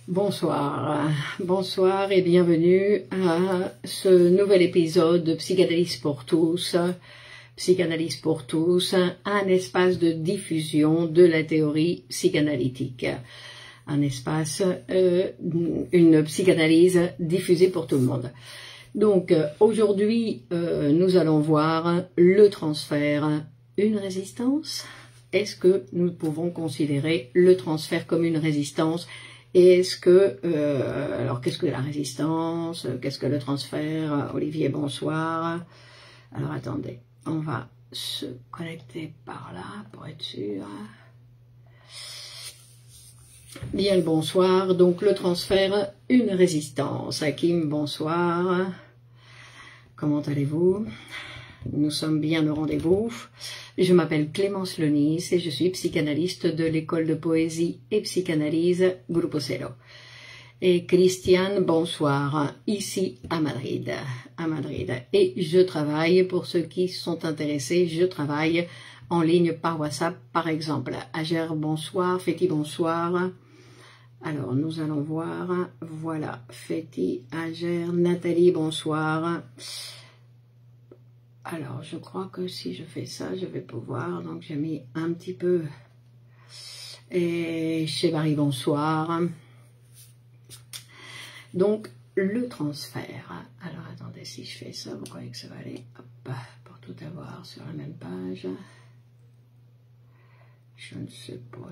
Bonsoir, bonsoir et bienvenue à ce nouvel épisode de Psychanalyse pour tous. Psychanalyse pour tous, un espace de diffusion de la théorie psychanalytique. Un espace, une psychanalyse diffusée pour tout le monde. Donc aujourd'hui, nous allons voir le transfert, une résistance. Est-ce que nous pouvons considérer le transfert comme une résistance? Et est-ce que, alors qu'est-ce que la résistance? Qu'est-ce que le transfert? Olivier, bonsoir. Alors attendez, on va se connecter par là pour être sûr. Bien le bonsoir, donc le transfert, une résistance. Hakim, bonsoir. Comment allez-vous? Nous sommes bien au rendez-vous. Je m'appelle Clémence Lenis et je suis psychanalyste de l'école de poésie et psychanalyse Grupo Zero. Et Christiane, bonsoir, ici à Madrid. Et je travaille, pour ceux qui sont intéressés, je travaille en ligne par WhatsApp, par exemple. Ager, bonsoir, Feti, bonsoir. Alors, nous allons voir, voilà, Feti, Ager, Nathalie, bonsoir. Alors, je crois que si je fais ça, je vais pouvoir. Donc, j'ai mis un petit peu. Et chez Barry, bonsoir. Donc, le transfert. Alors, attendez, si je fais ça, vous croyez que ça va aller hop, pour tout avoir sur la même page? Je ne sais pas.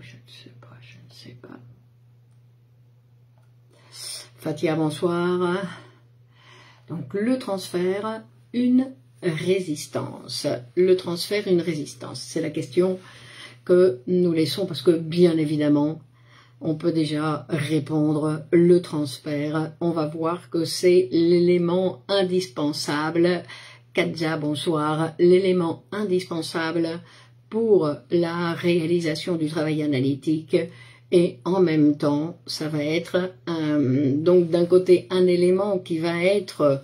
Fatia, bonsoir. Donc, le transfert, une résistance. Le transfert, une résistance. C'est la question que nous laissons parce que, bien évidemment, on peut déjà répondre le transfert. On va voir que c'est l'élément indispensable. Kadja, bonsoir. L'élément indispensable pour la réalisation du travail analytique. Et en même temps, ça va être, donc d'un côté, un élément qui va être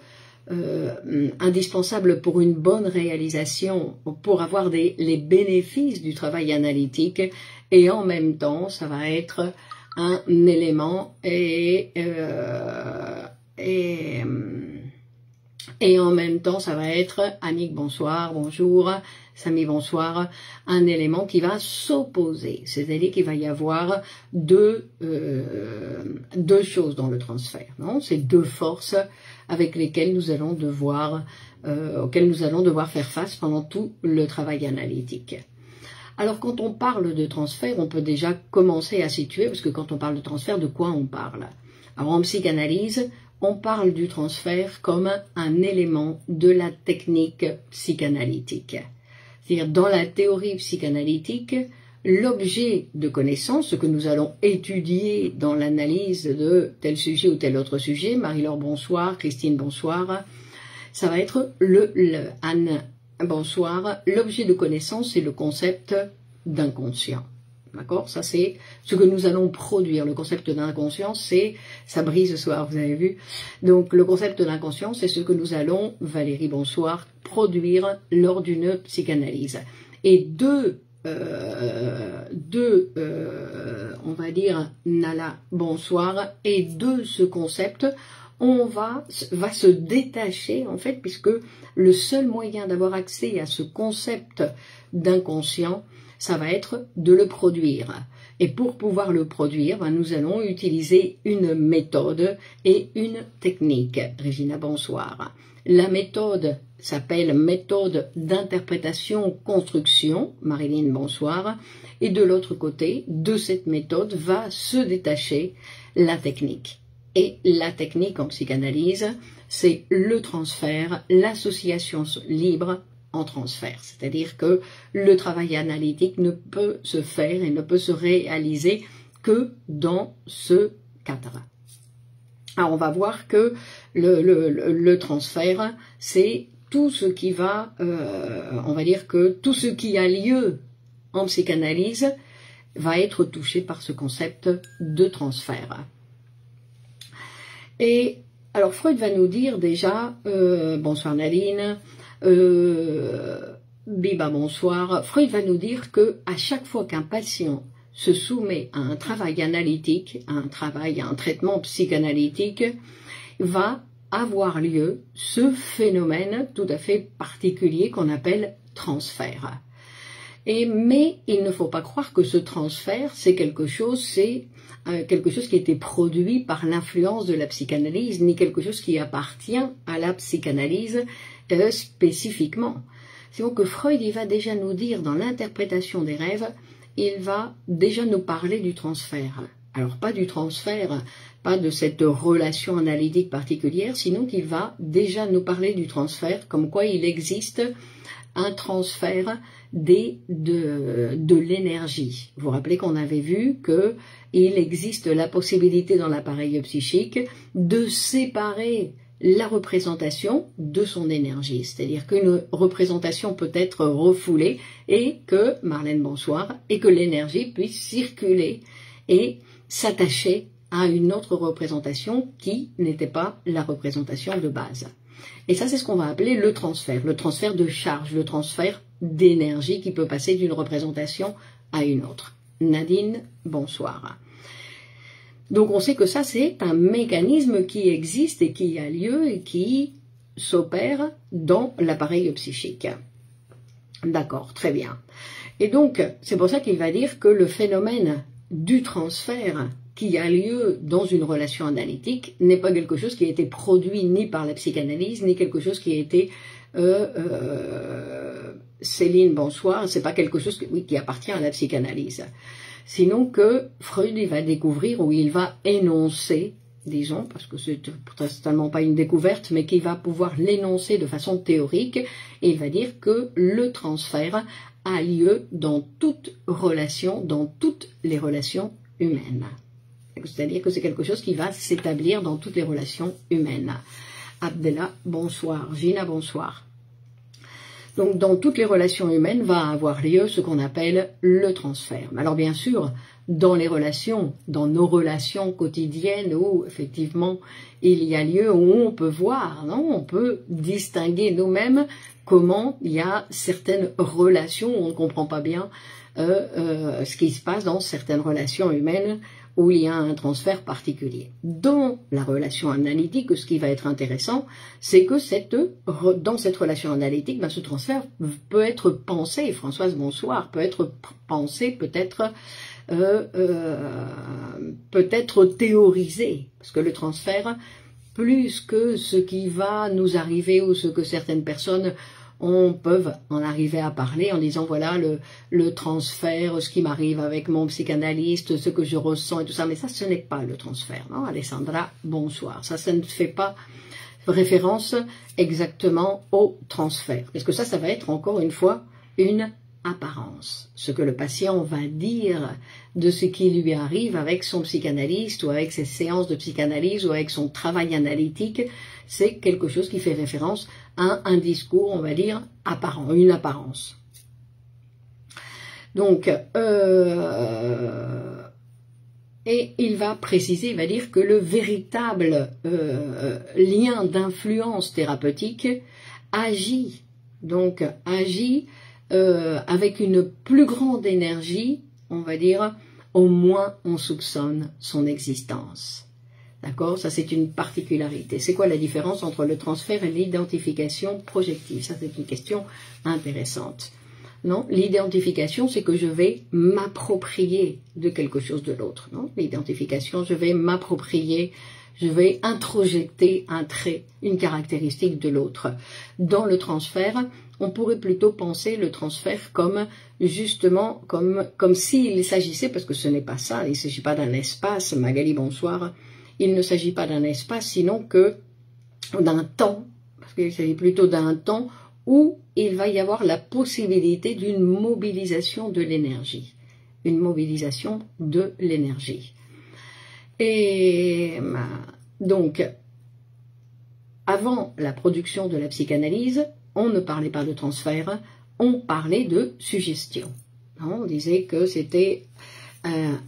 indispensable pour une bonne réalisation, pour avoir les bénéfices du travail analytique, et en même temps, ça va être un élément et en même temps, ça va être, Annick, bonsoir, bonjour, Samy, bonsoir, un élément qui va s'opposer, c'est-à-dire qu'il va y avoir deux choses dans le transfert, non? C'est deux forces avec lesquelles nous allons devoir, auxquelles nous allons devoir faire face pendant tout le travail analytique. Alors, quand on parle de transfert, on peut déjà commencer à situer, parce que quand on parle de transfert, de quoi on parle? Alors, en psychanalyse, on parle du transfert comme un élément de la technique psychanalytique. C'est-à-dire, dans la théorie psychanalytique, l'objet de connaissance, ce que nous allons étudier dans l'analyse de tel sujet ou tel autre sujet, Marie-Laure, bonsoir, Christine, bonsoir, ça va être Anne, bonsoir, l'objet de connaissance, c'est le concept d'inconscient. D'accord? Ça, c'est ce que nous allons produire. Le concept d'inconscient, c'est, ça brille ce soir, vous avez vu. Donc, le concept d'inconscient, c'est ce que nous allons, Valérie, bonsoir, produire lors d'une psychanalyse. Et on va dire, Nala, bonsoir, et de ce concept, on va se détacher, en fait, puisque le seul moyen d'avoir accès à ce concept d'inconscient, ça va être de le produire. Et pour pouvoir le produire, nous allons utiliser une méthode et une technique. Régina, bonsoir. La méthode s'appelle méthode d'interprétation-construction. Marilyn, bonsoir. Et de l'autre côté, de cette méthode va se détacher la technique. Et la technique en psychanalyse, c'est le transfert, l'association libre en transfert. C'est-à-dire que le travail analytique ne peut se faire et ne peut se réaliser que dans ce cadre. Alors on va voir que le transfert, c'est tout ce qui va, on va dire que tout ce qui a lieu en psychanalyse va être touché par ce concept de transfert. Et alors Freud va nous dire déjà, bonsoir Naline, Biba bonsoir, Freud va nous dire que à chaque fois qu'un patient se soumet à un travail analytique, à un traitement psychanalytique, va avoir lieu ce phénomène tout à fait particulier qu'on appelle transfert. Mais il ne faut pas croire que ce transfert, c'est quelque chose qui a été produit par l'influence de la psychanalyse, ni quelque chose qui appartient à la psychanalyse spécifiquement. C'est donc que Freud, il va déjà nous dire dans l'interprétation des rêves, il va déjà nous parler du transfert. Alors pas du transfert, pas de cette relation analytique particulière, sinon qu'il va déjà nous parler du transfert, comme quoi il existe un transfert de l'énergie. Vous vous rappelez qu'on avait vu qu'il existe la possibilité dans l'appareil psychique de séparer la représentation de son énergie. C'est-à-dire qu'une représentation peut être refoulée et que, Marlène bonsoir, et que l'énergie puisse circuler et s'attacher à une autre représentation qui n'était pas la représentation de base. Et ça, c'est ce qu'on va appeler le transfert de charge, le transfert d'énergie qui peut passer d'une représentation à une autre. Nadine, bonsoir. Donc on sait que ça, c'est un mécanisme qui existe et qui a lieu et qui s'opère dans l'appareil psychique. D'accord, très bien. Et donc, c'est pour ça qu'il va dire que le phénomène du transfert qui a lieu dans une relation analytique n'est pas quelque chose qui a été produit ni par la psychanalyse, ni quelque chose qui a été... Céline, bonsoir, c'est pas quelque chose qui appartient à la psychanalyse. Sinon que Freud il va découvrir, ou il va énoncer, disons, parce que c'est totalement pas une découverte, mais qu'il va pouvoir l'énoncer de façon théorique, et il va dire que le transfert a lieu dans toute relation, dans toutes les relations humaines. C'est-à-dire que c'est quelque chose qui va s'établir dans toutes les relations humaines. Abdella, bonsoir. Gina, bonsoir. Donc, dans toutes les relations humaines va avoir lieu ce qu'on appelle le transfert. Alors, bien sûr, dans les relations, dans nos relations quotidiennes où, effectivement, il y a lieu, où on peut voir, non, on peut distinguer nous-mêmes comment il y a certaines relations où on ne comprend pas bien ce qui se passe dans certaines relations humaines où il y a un transfert particulier. Dans la relation analytique, ce qui va être intéressant, c'est que dans cette relation analytique, ce transfert peut être pensé, Françoise, bonsoir, peut être pensé, peut-être théorisé, parce que le transfert, plus que ce qui va nous arriver ou ce que certaines personnes peuvent en arriver à parler en disant voilà le transfert, ce qui m'arrive avec mon psychanalyste, ce que je ressens et tout ça, mais ça ce n'est pas le transfert, non Alessandra, bonsoir, ça ne fait pas référence exactement au transfert, parce que ça va être encore une fois une apparence, ce que le patient va dire de ce qui lui arrive avec son psychanalyste ou avec ses séances de psychanalyse ou avec son travail analytique, c'est quelque chose qui fait référence à un discours, on va dire, apparent, une apparence. Donc, et il va préciser, il va dire que le véritable lien d'influence thérapeutique agit avec une plus grande énergie, on va dire, au moins on soupçonne son existence. D'accord? Ça, c'est une particularité. C'est quoi la différence entre le transfert et l'identification projective? Ça, c'est une question intéressante. Non, l'identification, c'est que je vais m'approprier de quelque chose de l'autre. Non, l'identification, je vais m'approprier, je vais introjecter un trait, une caractéristique de l'autre. Dans le transfert, on pourrait plutôt penser le transfert comme justement comme s'il s'agissait, parce que ce n'est pas ça, il ne s'agit pas d'un espace, Magali bonsoir, il ne s'agit pas d'un espace, sinon que d'un temps, parce qu'il s'agit plutôt d'un temps où il va y avoir la possibilité d'une mobilisation de l'énergie. Une mobilisation de l'énergie. Et donc, avant la production de la psychanalyse, on ne parlait pas de transfert, on parlait de suggestion. On disait que c'était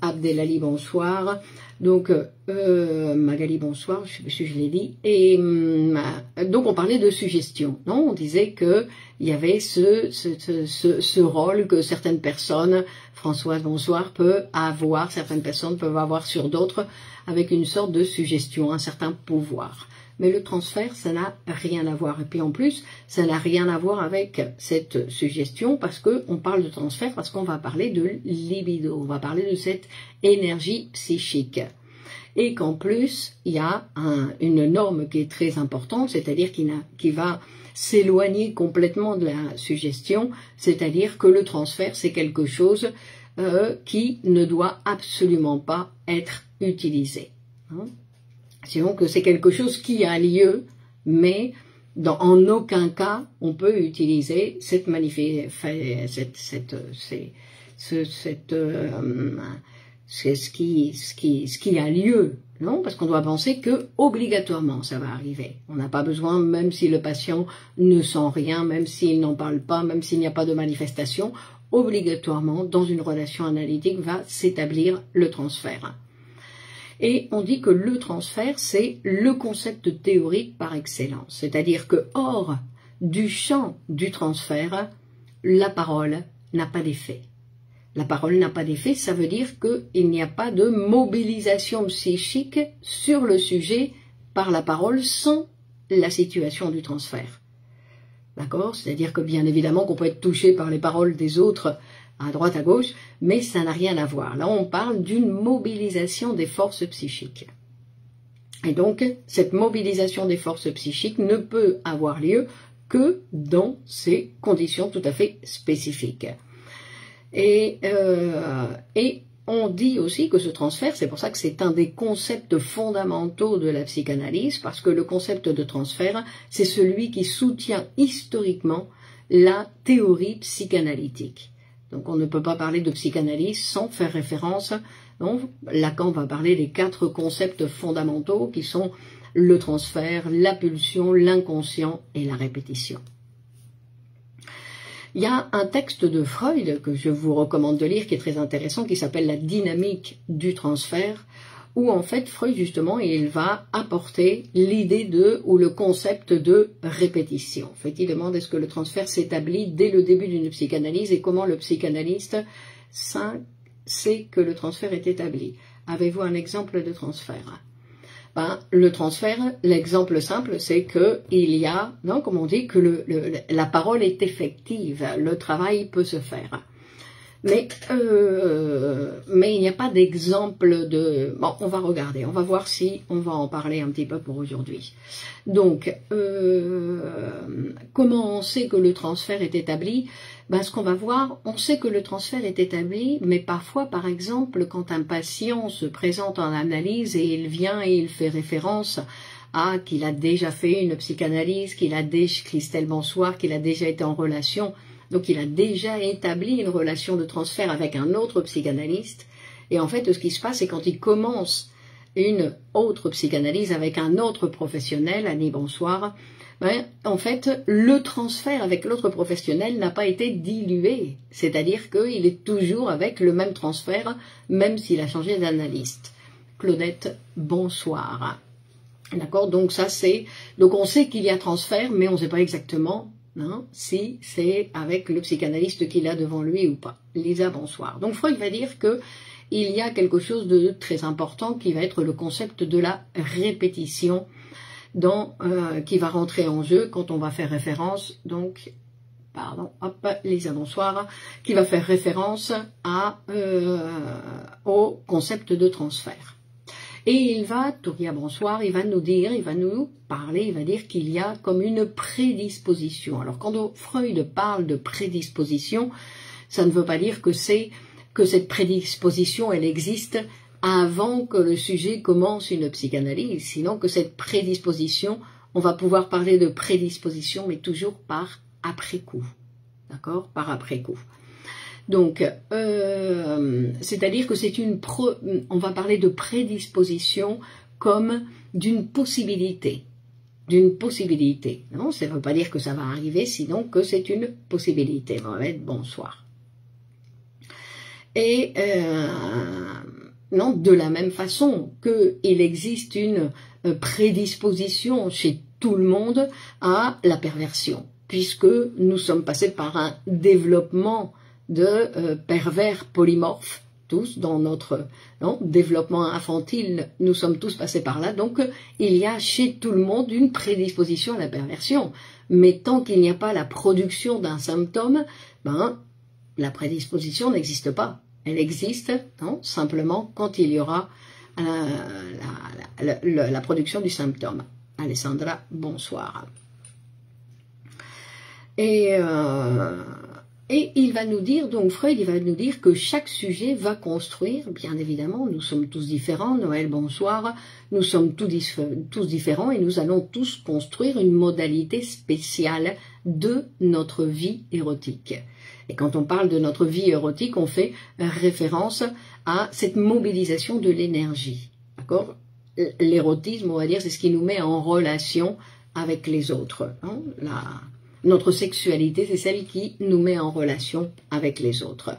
Abdelali, bonsoir. Donc, Magali, bonsoir, je sais pas si je l'ai dit. Et donc, on parlait de suggestion. Non, on disait que il y avait ce rôle que certaines personnes, Françoise, bonsoir, certaines personnes peuvent avoir sur d'autres, avec une sorte de suggestion, un certain pouvoir. Mais le transfert, ça n'a rien à voir. Et puis en plus, ça n'a rien à voir avec cette suggestion parce qu'on parle de transfert, parce qu'on va parler de libido, on va parler de cette énergie psychique. Et qu'en plus, il y a une norme qui est très importante, c'est-à-dire qui va s'éloigner complètement de la suggestion, c'est-à-dire que le transfert, c'est quelque chose qui ne doit absolument pas être utilisé. Hein? Sinon que c'est quelque chose qui a lieu, mais en aucun cas on peut utiliser ce qui a lieu, non? Parce qu'on doit penser que obligatoirement ça va arriver. On n'a pas besoin, même si le patient ne sent rien, même s'il n'en parle pas, même s'il n'y a pas de manifestation, obligatoirement dans une relation analytique va s'établir le transfert. Et on dit que le transfert, c'est le concept théorique par excellence. C'est-à-dire que hors du champ du transfert, la parole n'a pas d'effet. La parole n'a pas d'effet, ça veut dire qu'il n'y a pas de mobilisation psychique sur le sujet par la parole sans la situation du transfert. D'accord? C'est-à-dire que bien évidemment qu'on peut être touché par les paroles des autres à droite, à gauche, mais ça n'a rien à voir. Là, on parle d'une mobilisation des forces psychiques. Et donc, cette mobilisation des forces psychiques ne peut avoir lieu que dans ces conditions tout à fait spécifiques. Et on dit aussi que ce transfert, c'est pour ça que c'est un des concepts fondamentaux de la psychanalyse, parce que le concept de transfert, c'est celui qui soutient historiquement la théorie psychanalytique. Donc on ne peut pas parler de psychanalyse sans faire référence. Donc, Lacan va parler des 4 concepts fondamentaux qui sont le transfert, la pulsion, l'inconscient et la répétition. Il y a un texte de Freud que je vous recommande de lire qui est très intéressant, qui s'appelle La dynamique du transfert, où en fait Freud justement il va apporter l'idée ou le concept de répétition. En fait il demande est-ce que le transfert s'établit dès le début d'une psychanalyse et comment le psychanalyste sait que le transfert est établi. Avez-vous un exemple de transfert? Le transfert, l'exemple simple, c'est que il y a, non, comme on dit, que la parole est effective, le travail peut se faire. Mais il n'y a pas d'exemple de... Bon, on va regarder, on va voir si on va en parler un petit peu pour aujourd'hui. Donc, comment on sait que le transfert est établi? Ce qu'on va voir, on sait que le transfert est établi, mais parfois, par exemple, quand un patient se présente en analyse et il vient et il fait référence à qu'il a déjà fait une psychanalyse, Christelle, bonsoir, qu'il a déjà été en relation, donc il a déjà établi une relation de transfert avec un autre psychanalyste, et en fait, ce qui se passe, c'est quand il commence une autre psychanalyse avec un autre professionnel, Annie, bonsoir, en fait, le transfert avec l'autre professionnel n'a pas été dilué. C'est-à-dire qu'il est toujours avec le même transfert, même s'il a changé d'analyste. Claudette, bonsoir. D'accord, donc ça c'est... Donc on sait qu'il y a transfert, mais on ne sait pas exactement si c'est avec le psychanalyste qu'il a devant lui ou pas. Lisa, bonsoir. Donc Freud va dire que il y a quelque chose de très important qui va être le concept de la répétition qui va rentrer en jeu quand on va faire référence, donc, pardon, hop, Lisa, bonsoir, qui va faire référence au concept de transfert. Et il va, Touria, bonsoir, il va nous parler, il va dire qu'il y a comme une prédisposition. Alors quand Freud parle de prédisposition, ça ne veut pas dire que cette prédisposition, elle existe avant que le sujet commence une psychanalyse, sinon que cette prédisposition, on va pouvoir parler de prédisposition, mais toujours par après-coup, d'accord, par après-coup. Donc, c'est-à-dire que on va parler de prédisposition comme d'une possibilité, non, ça ne veut pas dire que ça va arriver, sinon que c'est une possibilité. Mohamed, bonsoir. Et non, de la même façon qu'il existe une prédisposition chez tout le monde à la perversion, puisque nous sommes passés par un développement de pervers polymorphes, tous dans notre développement infantile, nous sommes tous passés par là, donc il y a chez tout le monde une prédisposition à la perversion, mais tant qu'il n'y a pas la production d'un symptôme, la prédisposition n'existe pas. Elle existe simplement quand il y aura la production du symptôme. Alessandra, bonsoir. Et il va nous dire, donc Freud, il va nous dire que chaque sujet va construire, bien évidemment, nous sommes tous différents, Noël, bonsoir, nous sommes tous différents et nous allons tous construire une modalité spéciale de notre vie érotique. Et quand on parle de notre vie érotique, on fait référence à cette mobilisation de l'énergie. D'accord ? L'érotisme, on va dire, c'est ce qui nous met en relation avec les autres. Notre sexualité, c'est celle qui nous met en relation avec les autres.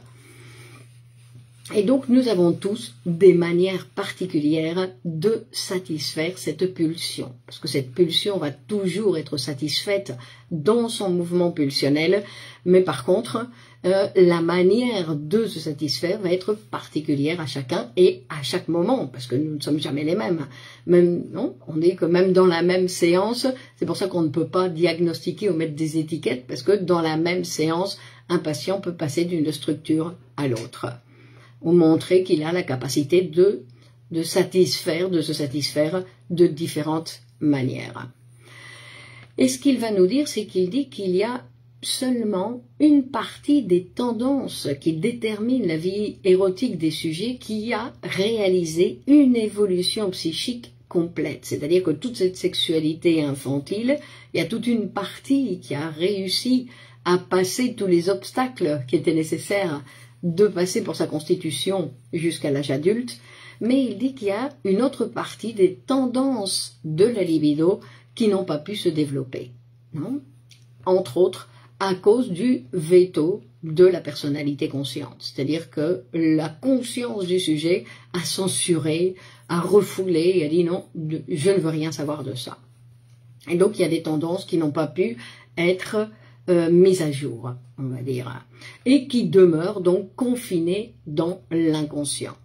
Et donc, nous avons tous des manières particulières de satisfaire cette pulsion. Parce que cette pulsion va toujours être satisfaite dans son mouvement pulsionnel. Mais par contre, la manière de se satisfaire va être particulière à chacun et à chaque moment. Parce que nous ne sommes jamais les mêmes. On dit que même dans la même séance, c'est pour ça qu'on ne peut pas diagnostiquer ou mettre des étiquettes. Parce que dans la même séance, un patient peut passer d'une structure à l'autre. Ou montrer qu'il a la capacité de se satisfaire de différentes manières. Et ce qu'il va nous dire, c'est qu'il dit qu'il y a seulement une partie des tendances qui déterminent la vie érotique des sujets qui a réalisé une évolution psychique complète. C'est-à-dire que toute cette sexualité infantile, il y a toute une partie qui a réussi à passer tous les obstacles qui étaient nécessaires de passer pour sa constitution jusqu'à l'âge adulte, mais il dit qu'il y a une autre partie des tendances de la libido qui n'ont pas pu se développer. Entre autres, à cause du veto de la personnalité consciente. C'est-à-dire que la conscience du sujet a censuré, a refoulé et a dit non, je ne veux rien savoir de ça. Et donc il y a des tendances qui n'ont pas pu être mise à jour, on va dire, et qui demeure donc confiné dans l'inconscient.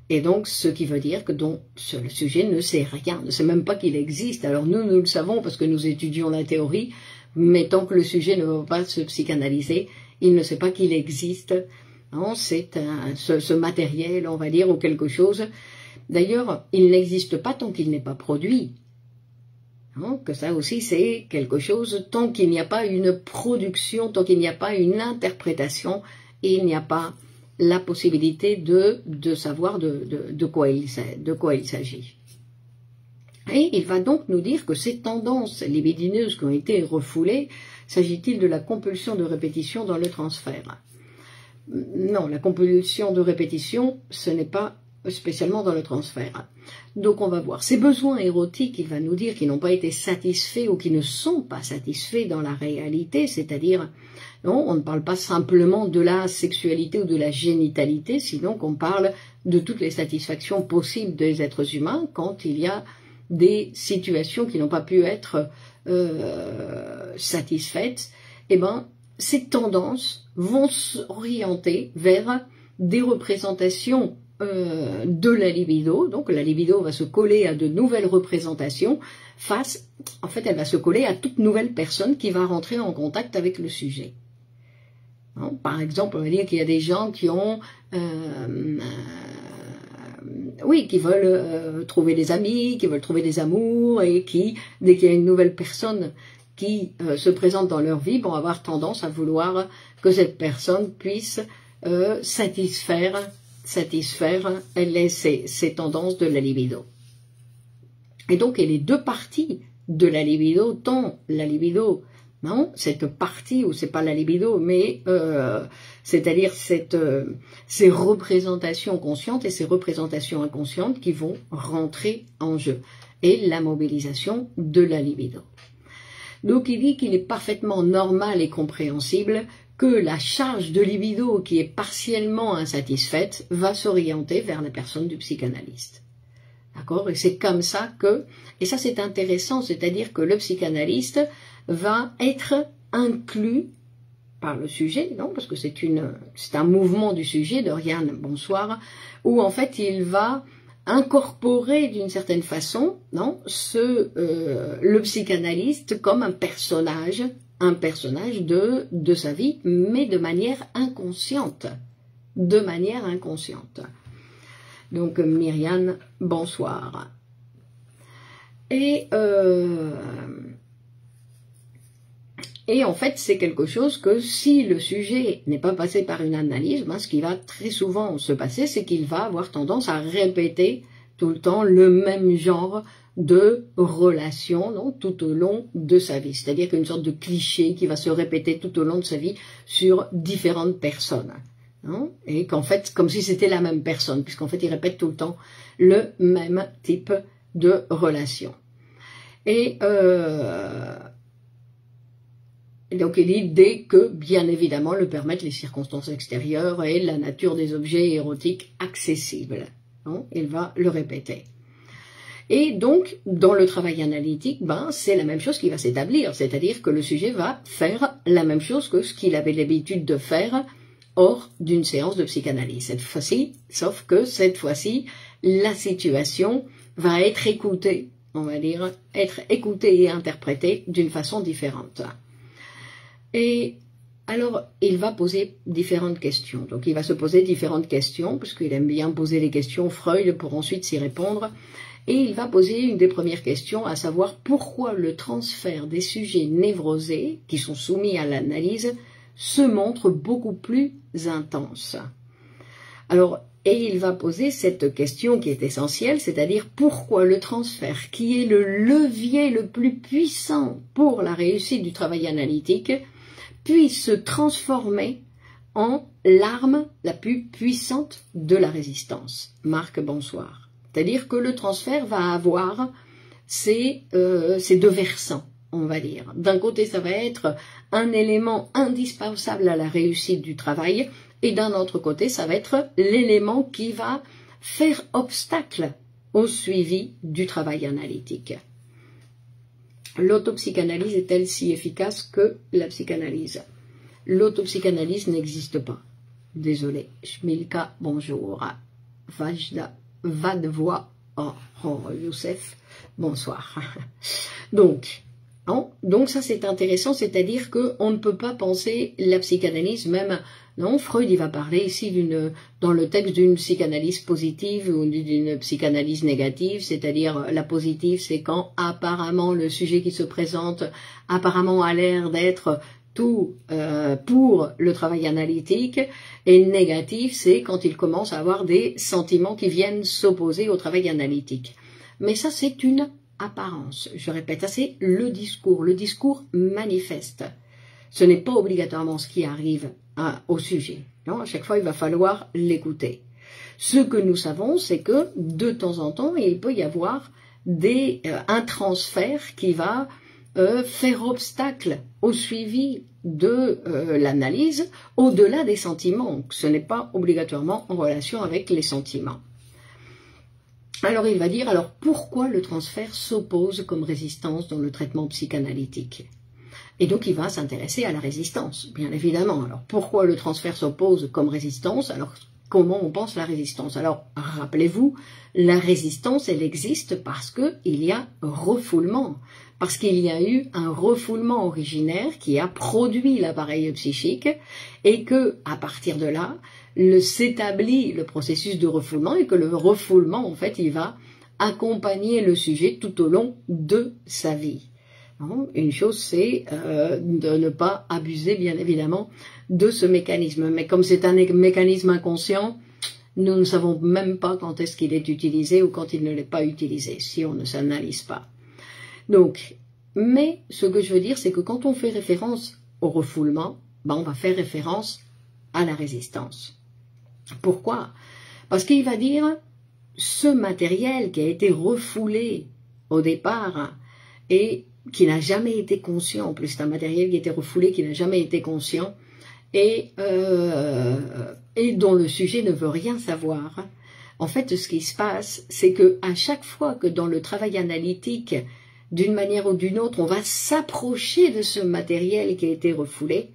Et donc, ce qui veut dire que le sujet ne sait rien, ne sait même pas qu'il existe. Alors nous le savons parce que nous étudions la théorie, mais tant que le sujet ne va pas se psychanalyser, il ne sait pas qu'il existe. C'est ce matériel, on va dire, ou quelque chose. D'ailleurs, il n'existe pas tant qu'il n'est pas produit. Que ça aussi c'est quelque chose, tant qu'il n'y a pas une production, tant qu'il n'y a pas une interprétation, il n'y a pas la possibilité de savoir de quoi il s'agit. Et il va donc nous dire que ces tendances libidineuses qui ont été refoulées, s'agit-il de la compulsion de répétition dans le transfert? Non, la compulsion de répétition, ce n'est pas spécialement dans le transfert. Donc on va voir. Ces besoins érotiques, il va nous dire, qui n'ont pas été satisfaits ou qui ne sont pas satisfaits dans la réalité, c'est-à-dire, non, on ne parle pas simplement de la sexualité ou de la génitalité, sinon qu'on parle de toutes les satisfactions possibles des êtres humains quand il y a des situations qui n'ont pas pu être satisfaites. Eh bien, ces tendances vont s'orienter vers des représentations de la libido, donc la libido va se coller à de nouvelles représentations en fait elle va se coller à toute nouvelle personne qui va rentrer en contact avec le sujet. Par exemple, on va dire qu'il y a des gens qui ont qui veulent trouver des amis, qui veulent trouver des amours et qui, dès qu'il y a une nouvelle personne qui se présente dans leur vie, vont avoir tendance à vouloir que cette personne puisse satisfaire ces tendances de la libido. Et donc, il y a les deux parties de la libido, tant la libido, cette partie où c'est pas la libido, mais c'est-à-dire ces représentations conscientes et ces représentations inconscientes qui vont rentrer en jeu, et la mobilisation de la libido. Donc il dit qu'il est parfaitement normal et compréhensible que la charge de libido qui est partiellement insatisfaite va s'orienter vers la personne du psychanalyste. D'accord? Et c'est comme ça que, et ça c'est intéressant, c'est-à-dire que le psychanalyste va être inclus par le sujet, non? Parce que c'est un mouvement du sujet, Doriane, bonsoir, où en fait il va incorporer d'une certaine façon, non, le psychanalyste comme un personnage de sa vie, mais de manière inconsciente. De manière inconsciente. Donc Myriam, bonsoir. Et en fait, c'est quelque chose que si le sujet n'est pas passé par une analyse, ce qui va très souvent se passer, c'est qu'il va avoir tendance à répéter tout le temps le même genre de relation, non, tout au long de sa vie. C'est-à-dire qu'une sorte de cliché qui va se répéter tout au long de sa vie sur différentes personnes. Non, et qu'en fait, comme si c'était la même personne, puisqu'en fait, il répète tout le temps le même type de relation. Et donc il dit dès que, bien évidemment, le permettent les circonstances extérieures et la nature des objets érotiques accessibles. Non, il va le répéter. Et donc, dans le travail analytique, c'est la même chose qui va s'établir, c'est-à-dire que le sujet va faire la même chose que ce qu'il avait l'habitude de faire hors d'une séance de psychanalyse. Cette fois-ci, sauf que cette fois-ci, la situation va être écoutée, on va dire, être écoutée et interprétée d'une façon différente. Et alors, il va poser différentes questions. Donc, il va se poser différentes questions, parce qu'il aime bien poser les questions, Freud, pour ensuite s'y répondre. Et il va poser une des premières questions, à savoir pourquoi le transfert des sujets névrosés, qui sont soumis à l'analyse, se montre beaucoup plus intense. Alors, et il va poser cette question qui est essentielle, c'est-à-dire pourquoi le transfert, qui est le levier le plus puissant pour la réussite du travail analytique, puisse se transformer en l'arme la plus puissante de la résistance. Marc, bonsoir. C'est-à-dire que le transfert va avoir ces deux versants, on va dire. D'un côté, ça va être un élément indispensable à la réussite du travail, et d'un autre côté, ça va être l'élément qui va faire obstacle au suivi du travail analytique. L'autopsychanalyse est-elle si efficace que la psychanalyse? L'autopsychanalyse n'existe pas. Désolé. Shmilka, bonjour. Vajda, Vadvoa, Youssef, bonsoir. Donc ça c'est intéressant, c'est-à-dire qu'on ne peut pas penser la psychanalyse, même, non, Freud il va parler ici dans le texte d'une psychanalyse positive ou d'une psychanalyse négative, c'est-à-dire la positive c'est quand apparemment le sujet qui se présente apparemment a l'air d'être tout pour le travail analytique, et négatif c'est quand il commence à avoir des sentiments qui viennent s'opposer au travail analytique. Mais ça c'est une apparence, je répète, ça c'est le discours manifeste. Ce n'est pas obligatoirement ce qui arrive au sujet. Non, à chaque fois, il va falloir l'écouter. Ce que nous savons, c'est que de temps en temps, il peut y avoir un transfert qui va faire obstacle au suivi de l'analyse au-delà des sentiments. Ce n'est pas obligatoirement en relation avec les sentiments. Alors il va dire, alors pourquoi le transfert s'oppose comme résistance dans le traitement psychanalytique? Et donc il va s'intéresser à la résistance, bien évidemment. Alors pourquoi le transfert s'oppose comme résistance? Alors comment on pense la résistance? Alors rappelez-vous, la résistance elle existe parce qu'il y a refoulement, parce qu'il y a eu un refoulement originaire qui a produit l'appareil psychique et que à partir de là, s'établit le processus de refoulement et que le refoulement, en fait, il va accompagner le sujet tout au long de sa vie. Une chose, c'est de ne pas abuser, bien évidemment, de ce mécanisme. Mais comme c'est un mécanisme inconscient, nous ne savons même pas quand est-ce qu'il est utilisé ou quand il ne l'est pas utilisé, si on ne s'analyse pas. Donc, mais ce que je veux dire, c'est que quand on fait référence au refoulement, on va faire référence à la résistance. Pourquoi? Parce qu'il va dire ce matériel qui a été refoulé au départ et qui n'a jamais été conscient, en plus c'est un matériel qui a été refoulé, qui n'a jamais été conscient, dont le sujet ne veut rien savoir. En fait, ce qui se passe, c'est que à chaque fois que dans le travail analytique, d'une manière ou d'une autre, on va s'approcher de ce matériel qui a été refoulé,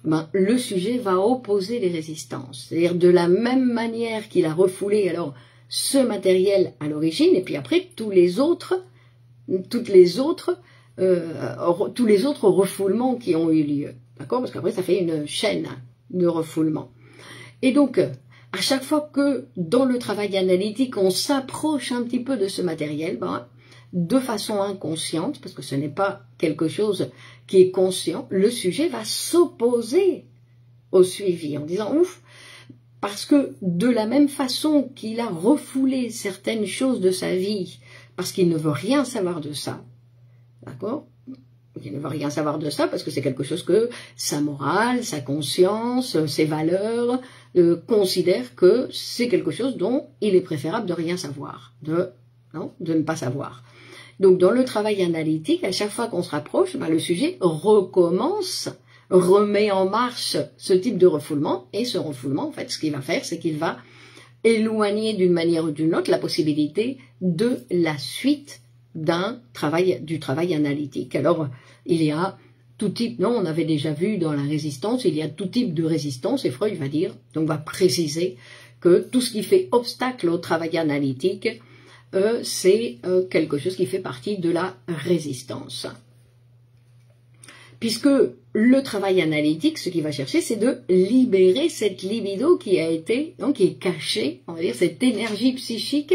ben, le sujet va opposer les résistances. C'est-à-dire de la même manière qu'il a refoulé alors ce matériel à l'origine, et puis après tous les autres refoulements qui ont eu lieu. D'accord? Parce qu'après ça fait une chaîne de refoulement. Et donc, à chaque fois que dans le travail analytique, on s'approche un petit peu de ce matériel, ben, de façon inconsciente, parce que ce n'est pas quelque chose qui est conscient, le sujet va s'opposer au suivi en disant ouf, parce que de la même façon qu'il a refoulé certaines choses de sa vie, parce qu'il ne veut rien savoir de ça, d'accord? Il ne veut rien savoir de ça parce que c'est quelque chose que sa morale, sa conscience, ses valeurs considèrent que c'est quelque chose dont il est préférable de rien savoir, de ne pas savoir. Donc dans le travail analytique, à chaque fois qu'on se rapproche, ben, le sujet recommence, remet en marche ce type de refoulement, et ce refoulement, en fait, ce qu'il va faire, c'est qu'il va éloigner d'une manière ou d'une autre la possibilité de la suite du travail analytique. Alors, il y a tout type, non, on avait déjà vu dans la résistance, il y a tout type de résistance, et Freud va dire, donc va préciser que tout ce qui fait obstacle au travail analytique, c'est quelque chose qui fait partie de la résistance. Puisque le travail analytique, ce qu'il va chercher, c'est de libérer cette libido qui a été, donc qui est cachée, on va dire, cette énergie psychique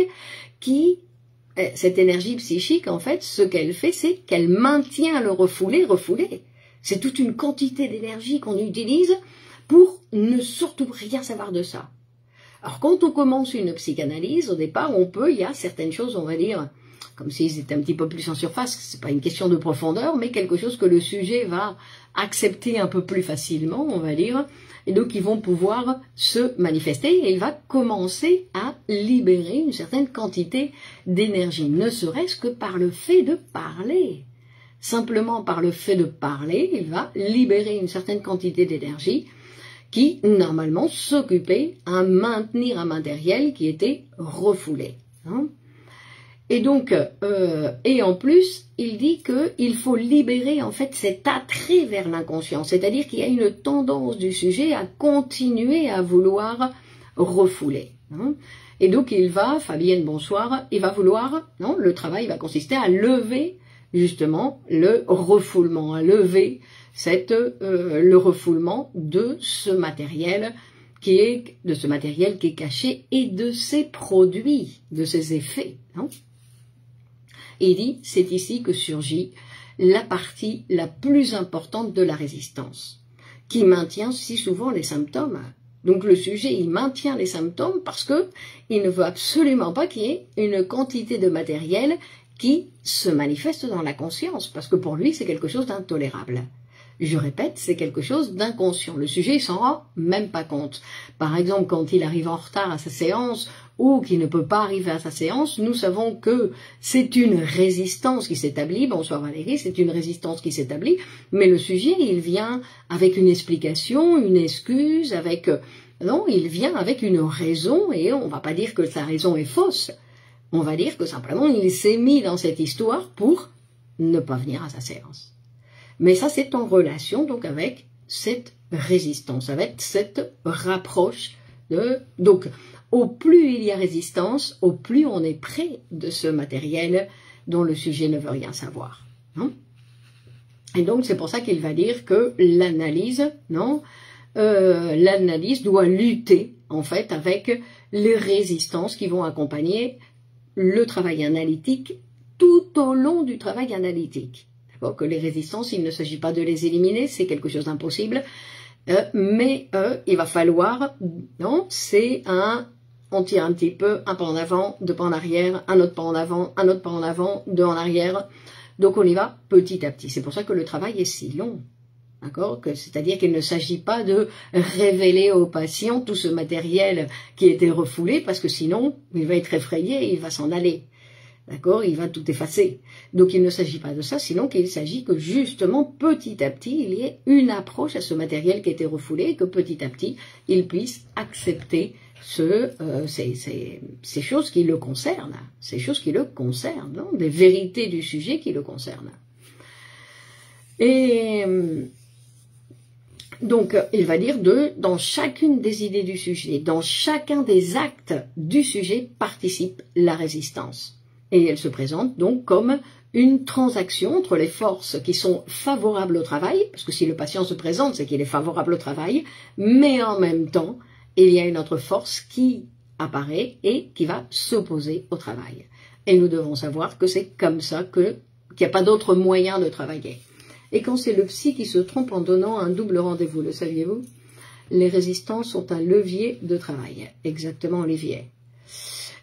en fait, ce qu'elle fait, c'est qu'elle maintient le refoulé. C'est toute une quantité d'énergie qu'on utilise pour ne surtout rien savoir de ça. Alors, quand on commence une psychanalyse, au départ, il y a certaines choses, on va dire, comme s'ils étaient un petit peu plus en surface, c'est pas une question de profondeur, mais quelque chose que le sujet va accepter un peu plus facilement, on va dire, et donc ils vont pouvoir se manifester, et il va commencer à libérer une certaine quantité d'énergie, ne serait-ce que par le fait de parler. Simplement par le fait de parler, il va libérer une certaine quantité d'énergie, qui, normalement, s'occupait à maintenir un matériel qui était refoulé. Hein. Et donc, et en plus, il dit qu'il faut libérer, en fait, cet attrait vers l'inconscient. C'est-à-dire qu'il y a une tendance du sujet à continuer à vouloir refouler. Hein. Et donc, Fabienne, bonsoir, il va vouloir, le travail va consister à lever, justement, le refoulement, à lever le refoulement de ce matériel qui est caché et de ses produits, de ses effets. Hein. Et il dit, c'est ici que surgit la partie la plus importante de la résistance, qui maintient si souvent les symptômes. Donc le sujet, il maintient les symptômes parce que il ne veut absolument pas qu'il y ait une quantité de matériel qui se manifeste dans la conscience, parce que pour lui, c'est quelque chose d'intolérable. Je répète, c'est quelque chose d'inconscient. Le sujet, il s'en rend même pas compte. Par exemple, quand il arrive en retard à sa séance ou qu'il ne peut pas arriver à sa séance, nous savons que c'est une résistance qui s'établit. Bonsoir Valérie, c'est une résistance qui s'établit. Mais le sujet, il vient avec une explication, une excuse, il vient avec une raison, et on va pas dire que sa raison est fausse. On va dire que simplement, il s'est mis dans cette histoire pour ne pas venir à sa séance. Mais ça, c'est en relation donc avec cette résistance, avec cette rapproche donc, au plus il y a résistance, au plus on est près de ce matériel dont le sujet ne veut rien savoir. Hein. Et donc, c'est pour ça qu'il va dire que l'analyse, l'analyse doit lutter, en fait, avec les résistances qui vont accompagner le travail analytique tout au long du travail analytique. Que les résistances, il ne s'agit pas de les éliminer, c'est quelque chose d'impossible, mais il va falloir, on tire un petit peu, un pas en avant, deux pas en arrière, un autre pas en avant, un autre pas en avant, deux en arrière, donc on y va petit à petit. C'est pour ça que le travail est si long, d'accord, c'est-à-dire qu'il ne s'agit pas de révéler au patient tout ce matériel qui a été refoulé, parce que sinon, il va être effrayé et il va s'en aller. D'accord, il va tout effacer. Donc il ne s'agit pas de ça, sinon qu'il s'agit que justement petit à petit, il y ait une approche à ce matériel qui a été refoulé et que petit à petit, il puisse accepter ces choses qui le concernent, ces choses qui le concernent, non, des vérités du sujet qui le concernent. Et donc, il va dire dans chacune des idées du sujet, dans chacun des actes du sujet participe la résistance. Et elle se présente donc comme une transaction entre les forces qui sont favorables au travail, parce que si le patient se présente, c'est qu'il est favorable au travail, mais en même temps, il y a une autre force qui apparaît et qui va s'opposer au travail. Et nous devons savoir que c'est comme ça qu'il n'y a pas d'autre moyen de travailler. Et quand c'est le psy qui se trompe en donnant un double rendez-vous, le saviez-vous? Les résistances sont un levier de travail. Exactement, Olivier.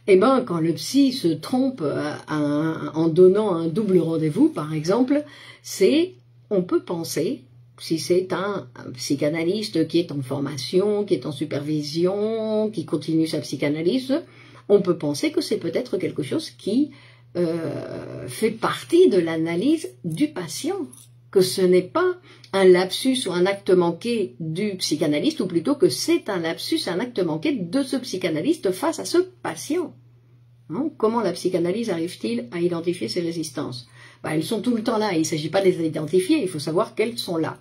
Eh bien, quand le psy se trompe en donnant un double rendez-vous, par exemple, on peut penser, si c'est un psychanalyste qui est en formation, qui est en supervision, qui continue sa psychanalyse, on peut penser que c'est peut-être quelque chose qui fait partie de l'analyse du patient, que ce n'est pas un lapsus ou un acte manqué du psychanalyste, ou plutôt que c'est un lapsus, un acte manqué de ce psychanalyste face à ce patient. Non? Comment la psychanalyse arrive-t-il à identifier ces résistances? Elles sont tout le temps là, il ne s'agit pas de les identifier, il faut savoir qu'elles sont là.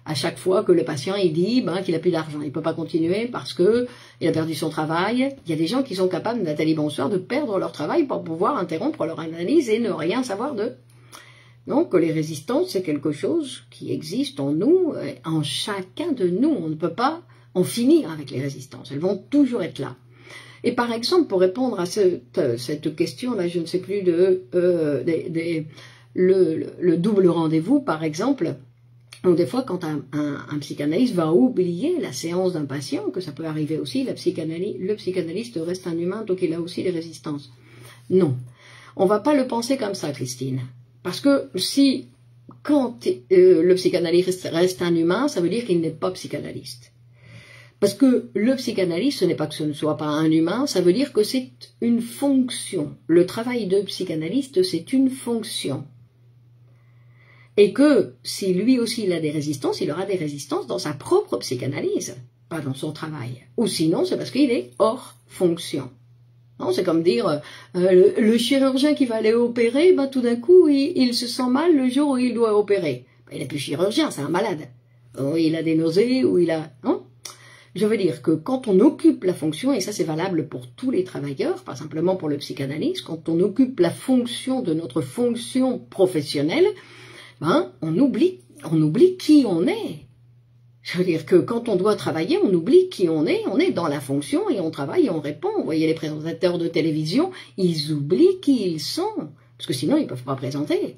À chaque fois que le patient il dit qu'il n'a plus d'argent, il ne peut pas continuer parce qu'il a perdu son travail. Il y a des gens qui sont capables, Nathalie Bonsoir, de perdre leur travail pour pouvoir interrompre leur analyse et ne rien savoir d'eux. Donc les résistances, c'est quelque chose qui existe en nous, en chacun de nous. On ne peut pas en finir avec les résistances, elles vont toujours être là. Et par exemple, pour répondre à cette question-là, je ne sais plus, le double rendez-vous, par exemple, donc des fois, quand un psychanalyste va oublier la séance d'un patient, que ça peut arriver aussi, le psychanalyste reste un humain, donc il a aussi des résistances. Non, on ne va pas le penser comme ça, Christine. Parce que quand le psychanalyste reste un humain, ça veut dire qu'il n'est pas psychanalyste. Parce que le psychanalyste, ce n'est pas que ce ne soit pas un humain, ça veut dire que c'est une fonction. Le travail de psychanalyste, c'est une fonction. Et que si lui aussi il a des résistances, il aura des résistances dans sa propre psychanalyse, pas dans son travail. Ou sinon, c'est parce qu'il est hors fonction. C'est comme dire, le chirurgien qui va aller opérer, tout d'un coup, il se sent mal le jour où il doit opérer. Il n'est plus chirurgien, c'est un malade. Il a des nausées, ou il a... Non, je veux dire que quand on occupe la fonction, et ça c'est valable pour tous les travailleurs, pas simplement pour le psychanalyste, quand on occupe la fonction de notre fonction professionnelle, on oublie qui on est. Je veux dire que quand on doit travailler, on oublie qui on est dans la fonction et on travaille et on répond. Vous voyez les présentateurs de télévision, ils oublient qui ils sont, parce que sinon ils ne peuvent pas présenter.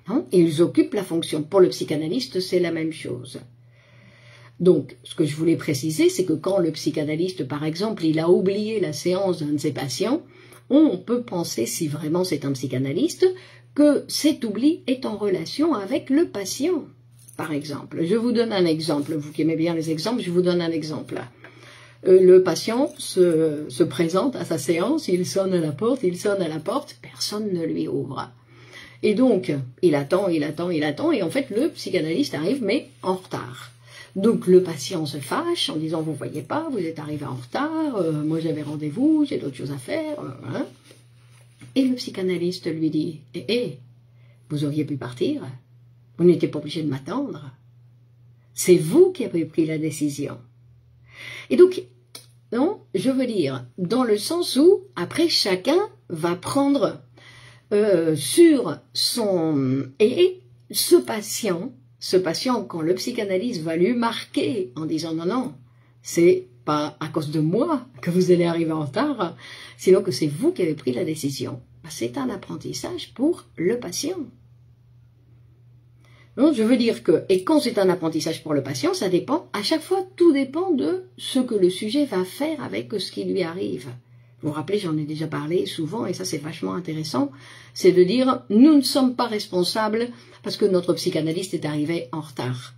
Non? Ils occupent la fonction. Pour le psychanalyste, c'est la même chose. Donc, ce que je voulais préciser, c'est que quand le psychanalyste, par exemple, il a oublié la séance d'un de ses patients, on peut penser, si vraiment c'est un psychanalyste, que cet oubli est en relation avec le patient. Par exemple, je vous donne un exemple, vous qui aimez bien les exemples, je vous donne un exemple. Le patient se présente à sa séance, il sonne à la porte, personne ne lui ouvre. Et donc, il attend, et en fait, le psychanalyste arrive, mais en retard. Donc, le patient se fâche en disant, vous ne voyez pas, vous êtes arrivé en retard, moi j'avais rendez-vous, j'ai d'autres choses à faire, hein. Et le psychanalyste lui dit, vous auriez pu partir, vous n'étiez pas obligé de m'attendre, c'est vous qui avez pris la décision. Et donc, non, je veux dire, dans le sens où, après, chacun va prendre sur son... Et ce patient, quand le psychanalyste va lui marquer en disant, non, c'est pas à cause de moi que vous allez arriver en retard, sinon que c'est vous qui avez pris la décision. C'est un apprentissage pour le patient. Donc, je veux dire que, et quand c'est un apprentissage pour le patient, ça dépend, à chaque fois, tout dépend de ce que le sujet va faire avec ce qui lui arrive. Vous vous rappelez, j'en ai déjà parlé souvent, et ça c'est vachement intéressant, c'est de dire, nous ne sommes pas responsables parce que notre psychanalyste est arrivé en retard,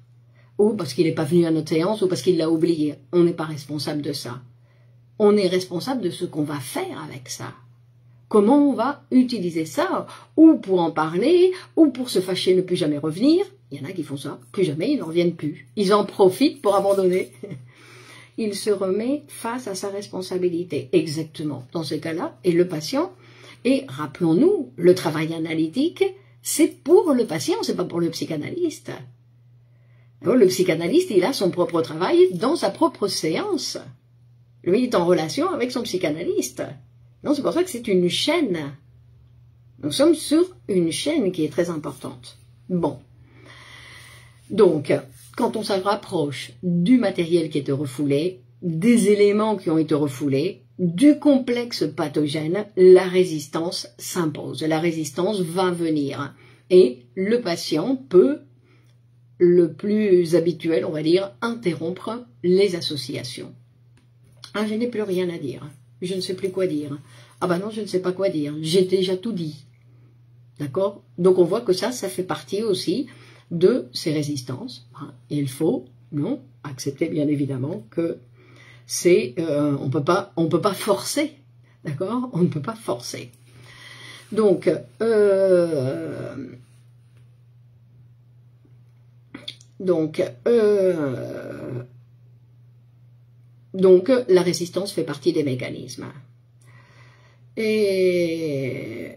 ou parce qu'il n'est pas venu à notre séance, ou parce qu'il l'a oublié. On n'est pas responsable de ça. On est responsable de ce qu'on va faire avec ça. comment on va utiliser ça, ou pour en parler, ou pour se fâcher, ne plus jamais revenir. Il y en a qui font ça, plus jamais, ils n'en reviennent plus. Ils en profitent pour abandonner. Il se remet face à sa responsabilité, exactement, dans ce cas-là, et le patient. Et rappelons-nous, le travail analytique, c'est pour le patient, c'est pas pour le psychanalyste. Alors, le psychanalyste, il a son propre travail dans sa propre séance. Lui, il est en relation avec son psychanalyste. Non, c'est pour ça que c'est une chaîne. Nous sommes sur une chaîne qui est très importante. Bon. Donc, quand on se rapproche du matériel qui a été refoulé, des éléments qui ont été refoulés, du complexe pathogène, la résistance s'impose. La résistance va venir. Et le patient peut, le plus habituel, on va dire, interrompre les associations. Ah, je n'ai plus rien à dire. Je ne sais plus quoi dire. Ah ben non, je ne sais pas quoi dire. J'ai déjà tout dit. D'accord? Donc on voit que ça fait partie aussi de ces résistances. Et il faut, non, accepter bien évidemment que c'est, on peut pas forcer. D'accord? On ne peut pas forcer. Donc, Donc, la résistance fait partie des mécanismes. Et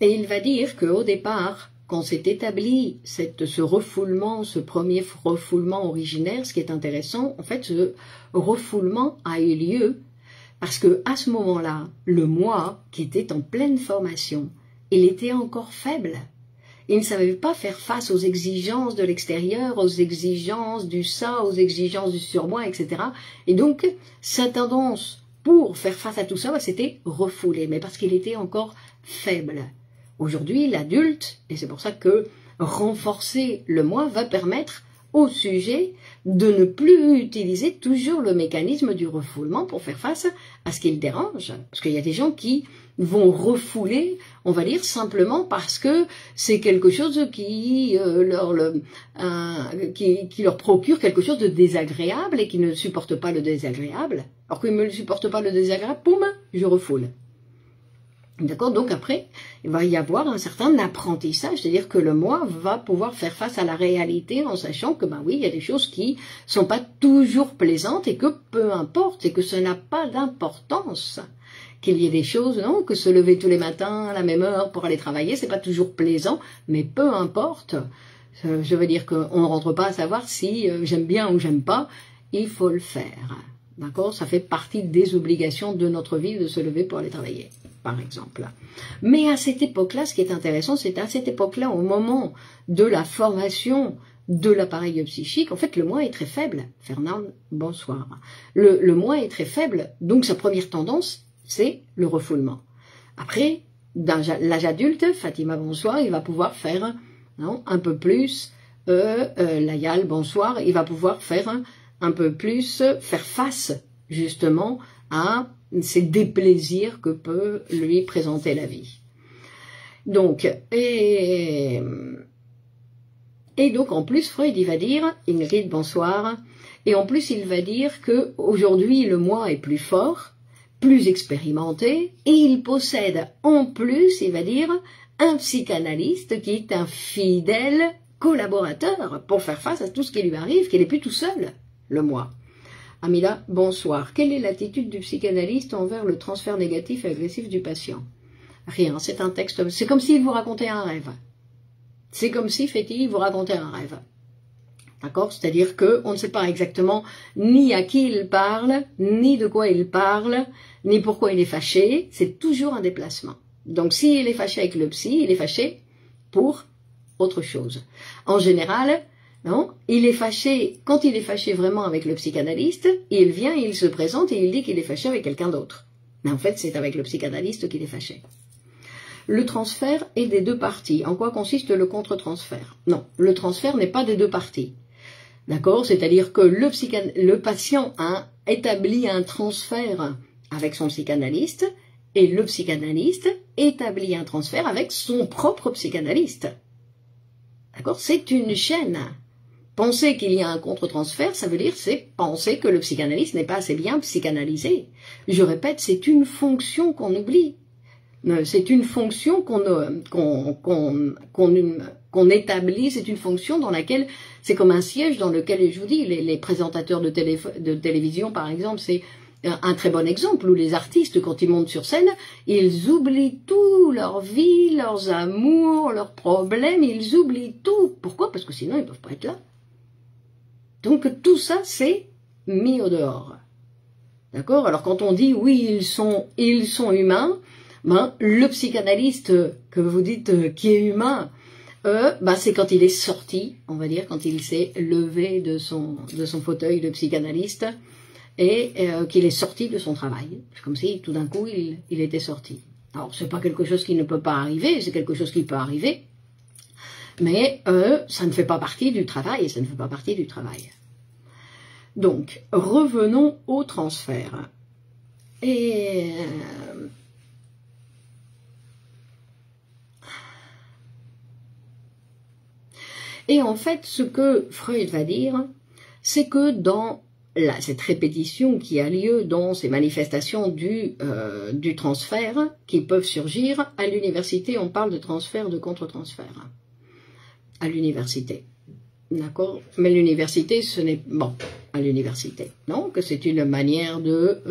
il va dire qu'au départ, quand s'est établi ce refoulement, ce premier refoulement originaire, ce qui est intéressant, en fait, ce refoulement a eu lieu parce que à ce moment-là, le moi, qui était en pleine formation, il était encore faible. Il ne savait pas faire face aux exigences de l'extérieur, aux exigences du ça, aux exigences du surmoi, etc. Et donc, sa tendance pour faire face à tout ça, c'était refouler, mais parce qu'il était encore faible. Aujourd'hui, l'adulte, et c'est pour ça que renforcer le moi va permettre au sujet de ne plus utiliser toujours le mécanisme du refoulement pour faire face à ce qui le dérange. Parce qu'il y a des gens qui vont refouler, on va dire, simplement parce que c'est quelque chose qui leur procure quelque chose de désagréable et qui ne supporte pas le désagréable. Alors qu'ils ne supportent pas le désagréable, poum, je refoule. D'accord? Donc après, il va y avoir un certain apprentissage, c'est-à-dire que le moi va pouvoir faire face à la réalité en sachant que, ben oui, il y a des choses qui sont pas toujours plaisantes et que peu importe, et que ça n'a pas d'importance. Qu'il y ait des choses, non, que se lever tous les matins à la même heure pour aller travailler, c'est pas toujours plaisant, mais peu importe. Je veux dire qu'on ne rentre pas à savoir si j'aime bien ou j'aime pas, il faut le faire. D'accord? Ça fait partie des obligations de notre vie de se lever pour aller travailler, par exemple. Mais à cette époque-là, ce qui est intéressant, c'est à cette époque-là, au moment de la formation de l'appareil psychique, en fait, le moi est très faible. Fernand, bonsoir. Le moi est très faible, donc sa première tendance, c'est le refoulement. Après, dans l'âge adulte, Fatima, bonsoir, il va pouvoir faire un peu plus, Layal, bonsoir, il va pouvoir faire un peu plus, faire face justement à ces déplaisirs que peut lui présenter la vie. Donc, et donc en plus, Freud, il va dire, Ingrid, bonsoir, et en plus il va dire que aujourd'hui le moi est plus fort, plus expérimenté, et il possède en plus, il va dire, un psychanalyste qui est un fidèle collaborateur pour faire face à tout ce qui lui arrive, qu'il n'est plus tout seul, le moi. Amila, bonsoir. Quelle est l'attitude du psychanalyste envers le transfert négatif et agressif du patient? Rien, c'est un texte, c'est comme s'il vous racontait un rêve. C'est comme si, Féti, vous racontait un rêve. D'accord? C'est-à-dire qu'on ne sait pas exactement ni à qui il parle, ni de quoi il parle, ni pourquoi il est fâché. C'est toujours un déplacement. Donc, s'il est fâché avec le psy, il est fâché pour autre chose. En général, non, il est fâché, quand il est fâché vraiment avec le psychanalyste, il vient, il se présente et il dit qu'il est fâché avec quelqu'un d'autre. Mais en fait, c'est avec le psychanalyste qu'il est fâché. Le transfert est des deux parties. En quoi consiste le contre-transfert? Non, le transfert n'est pas des deux parties. D'accord? C'est-à-dire que le patient a établi un transfert avec son psychanalyste et le psychanalyste établit un transfert avec son propre psychanalyste. D'accord? C'est une chaîne. Penser qu'il y a un contre-transfert, ça veut dire c'est penser que le psychanalyste n'est pas assez bien psychanalysé. Je répète, c'est une fonction qu'on oublie. C'est une fonction qu'on établit, c'est une fonction dans laquelle, c'est comme un siège dans lequel, je vous dis, les présentateurs de télévision, par exemple, c'est un très bon exemple où les artistes, quand ils montent sur scène, ils oublient tout, leur vie, leurs amours, leurs problèmes, ils oublient tout. Pourquoi? Parce que sinon, ils ne peuvent pas être là. Donc tout ça, c'est mis au dehors. D'accord? Alors quand on dit oui, ils sont humains, ben, le psychanalyste que vous dites qui est humain, ben, c'est quand il est sorti, on va dire, quand il s'est levé de son fauteuil de psychanalyste et qu'il est sorti de son travail. C'est comme si tout d'un coup il était sorti. Alors c'est pas quelque chose qui ne peut pas arriver, c'est quelque chose qui peut arriver. Mais ça ne fait pas partie du travail, ça ne fait pas partie du travail. Donc, revenons au transfert. Et en fait, ce que Freud va dire, c'est que dans cette répétition qui a lieu dans ces manifestations du transfert qui peuvent surgir, à l'université, on parle de transfert, de contre-transfert. À l'université, d'accord? Mais l'université, ce n'est... Bon, à l'université, non? Que c'est une manière de...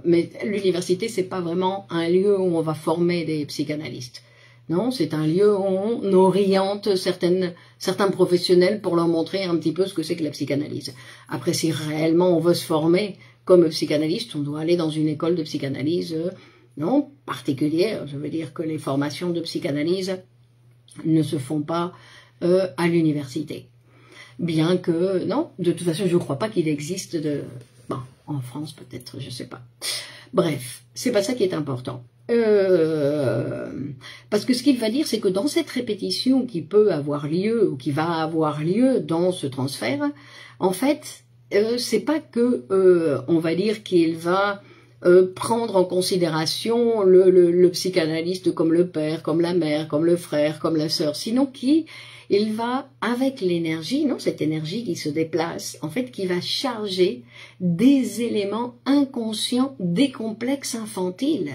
mais l'université, c'est pas vraiment un lieu où on va former des psychanalystes. Non, c'est un lieu où on oriente certains professionnels pour leur montrer un petit peu ce que c'est que la psychanalyse. Après, si réellement on veut se former comme psychanalyste, on doit aller dans une école de psychanalyse, non, particulière. Je veux dire que les formations de psychanalyse ne se font pas à l'université. Bien que, non, de toute façon, je ne crois pas qu'il existe de... Bon, en France peut-être, je ne sais pas. Bref, c'est pas ça qui est important. Parce que ce qu'il va dire, c'est que dans cette répétition qui peut avoir lieu, ou qui va avoir lieu dans ce transfert, en fait, c'est pas que, on va dire qu'il va... prendre en considération le psychanalyste comme le père, comme la mère, comme le frère, comme la sœur, sinon il va, avec l'énergie, non, cette énergie qui se déplace, en fait, qui va charger des éléments inconscients, des complexes infantiles.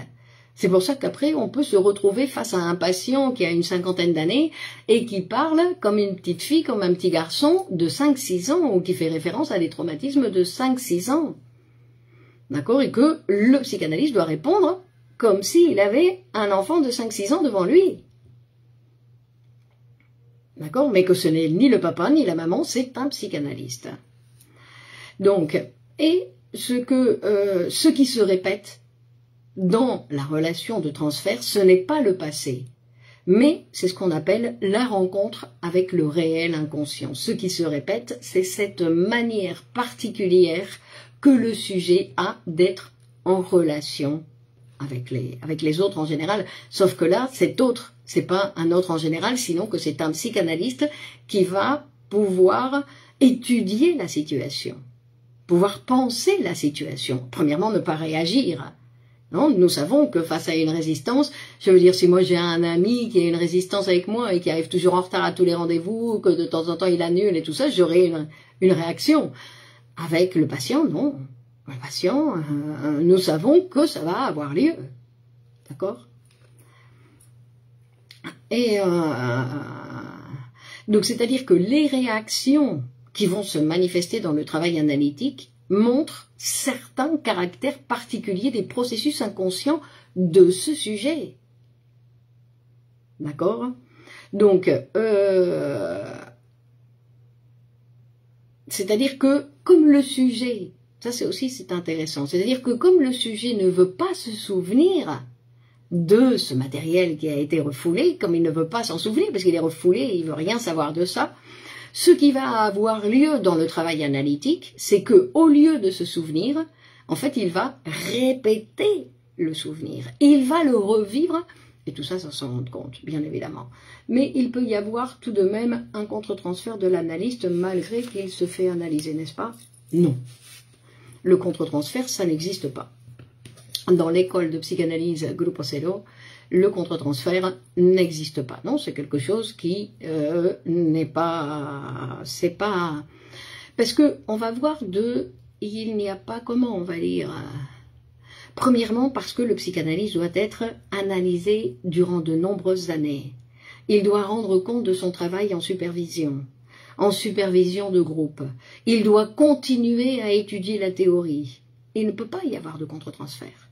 C'est pour ça qu'après, on peut se retrouver face à un patient qui a une cinquantaine d'années et qui parle comme une petite fille, comme un petit garçon de 5-6 ans, ou qui fait référence à des traumatismes de 5-6 ans. D'accord? Et que le psychanalyste doit répondre comme s'il avait un enfant de 5-6 ans devant lui. D'accord? Mais que ce n'est ni le papa ni la maman, c'est un psychanalyste. Donc, et ce qui se répète dans la relation de transfert, ce n'est pas le passé, mais c'est ce qu'on appelle la rencontre avec le réel inconscient. Ce qui se répète, c'est cette manière particulière que le sujet a d'être en relation avec les autres en général, sauf que là, cet autre, c'est pas un autre en général, sinon que c'est un psychanalyste qui va pouvoir étudier la situation, pouvoir penser la situation. Premièrement, ne pas réagir. Non, nous savons que face à une résistance, je veux dire, si moi j'ai un ami qui a une résistance avec moi et qui arrive toujours en retard à tous les rendez-vous, que de temps en temps il annule et tout ça, j'aurai une réaction. Avec le patient, non. Le patient, nous savons que ça va avoir lieu. D'accord? Et donc, c'est-à-dire que les réactions qui vont se manifester dans le travail analytique montrent certains caractères particuliers des processus inconscients de ce sujet. D'accord? Donc, c'est-à-dire que, comme le sujet, ça c'est intéressant, c'est-à-dire que comme le sujet ne veut pas se souvenir de ce matériel qui a été refoulé, comme il ne veut pas s'en souvenir, parce qu'il est refoulé, il ne veut rien savoir de ça, ce qui va avoir lieu dans le travail analytique, c'est que au lieu de se souvenir, en fait, il va répéter le souvenir, il va le revivre, et tout ça sans s'en rendre compte, bien évidemment. Mais il peut y avoir tout de même un contre-transfert de l'analyste malgré qu'il se fait analyser, n'est-ce pas? Non. Le contre-transfert, ça n'existe pas. Dans l'école de psychanalyse Grupo Zero, le contre-transfert n'existe pas. Non, c'est quelque chose qui n'est pas... c'est pas... Parce que on va voir il n'y a pas, comment on va dire... Premièrement, parce que le psychanalyste doit être analysé durant de nombreuses années. Il doit rendre compte de son travail en supervision de groupe. Il doit continuer à étudier la théorie. Il ne peut pas y avoir de contre-transfert.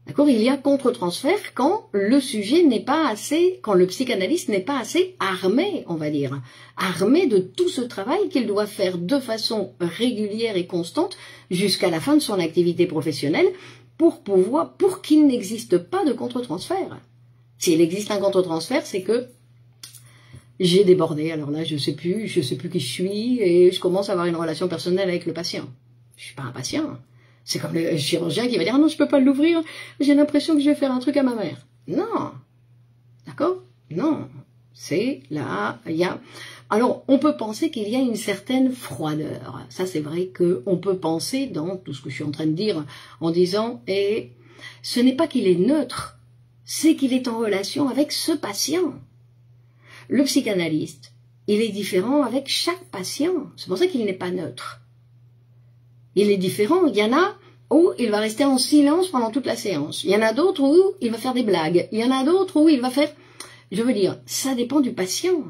D'accord? Il y a contre-transfert quand le sujet n'est pas assez, quand le psychanalyste n'est pas assez armé, on va dire. Armé de tout ce travail qu'il doit faire de façon régulière et constante jusqu'à la fin de son activité professionnelle pour qu'il n'existe pas de contre-transfert. S'il existe un contre-transfert, c'est que j'ai débordé, alors là je sais plus qui je suis et je commence à avoir une relation personnelle avec le patient. Je suis pas un patient. C'est comme le chirurgien qui va dire « Ah non, je peux pas l'ouvrir, j'ai l'impression que je vais faire un truc à ma mère. » Non. D'accord? Non. C'est là, il y a... Alors, on peut penser qu'il y a une certaine froideur. Ça, c'est vrai qu'on peut penser dans tout ce que je suis en train de dire en disant « Et ce n'est pas qu'il est neutre, c'est qu'il est en relation avec ce patient. » Le psychanalyste, il est différent avec chaque patient. C'est pour ça qu'il n'est pas neutre. Il est différent. Il y en a où il va rester en silence pendant toute la séance. Il y en a d'autres où il va faire des blagues. Il y en a d'autres où il va faire... Je veux dire, ça dépend du patient.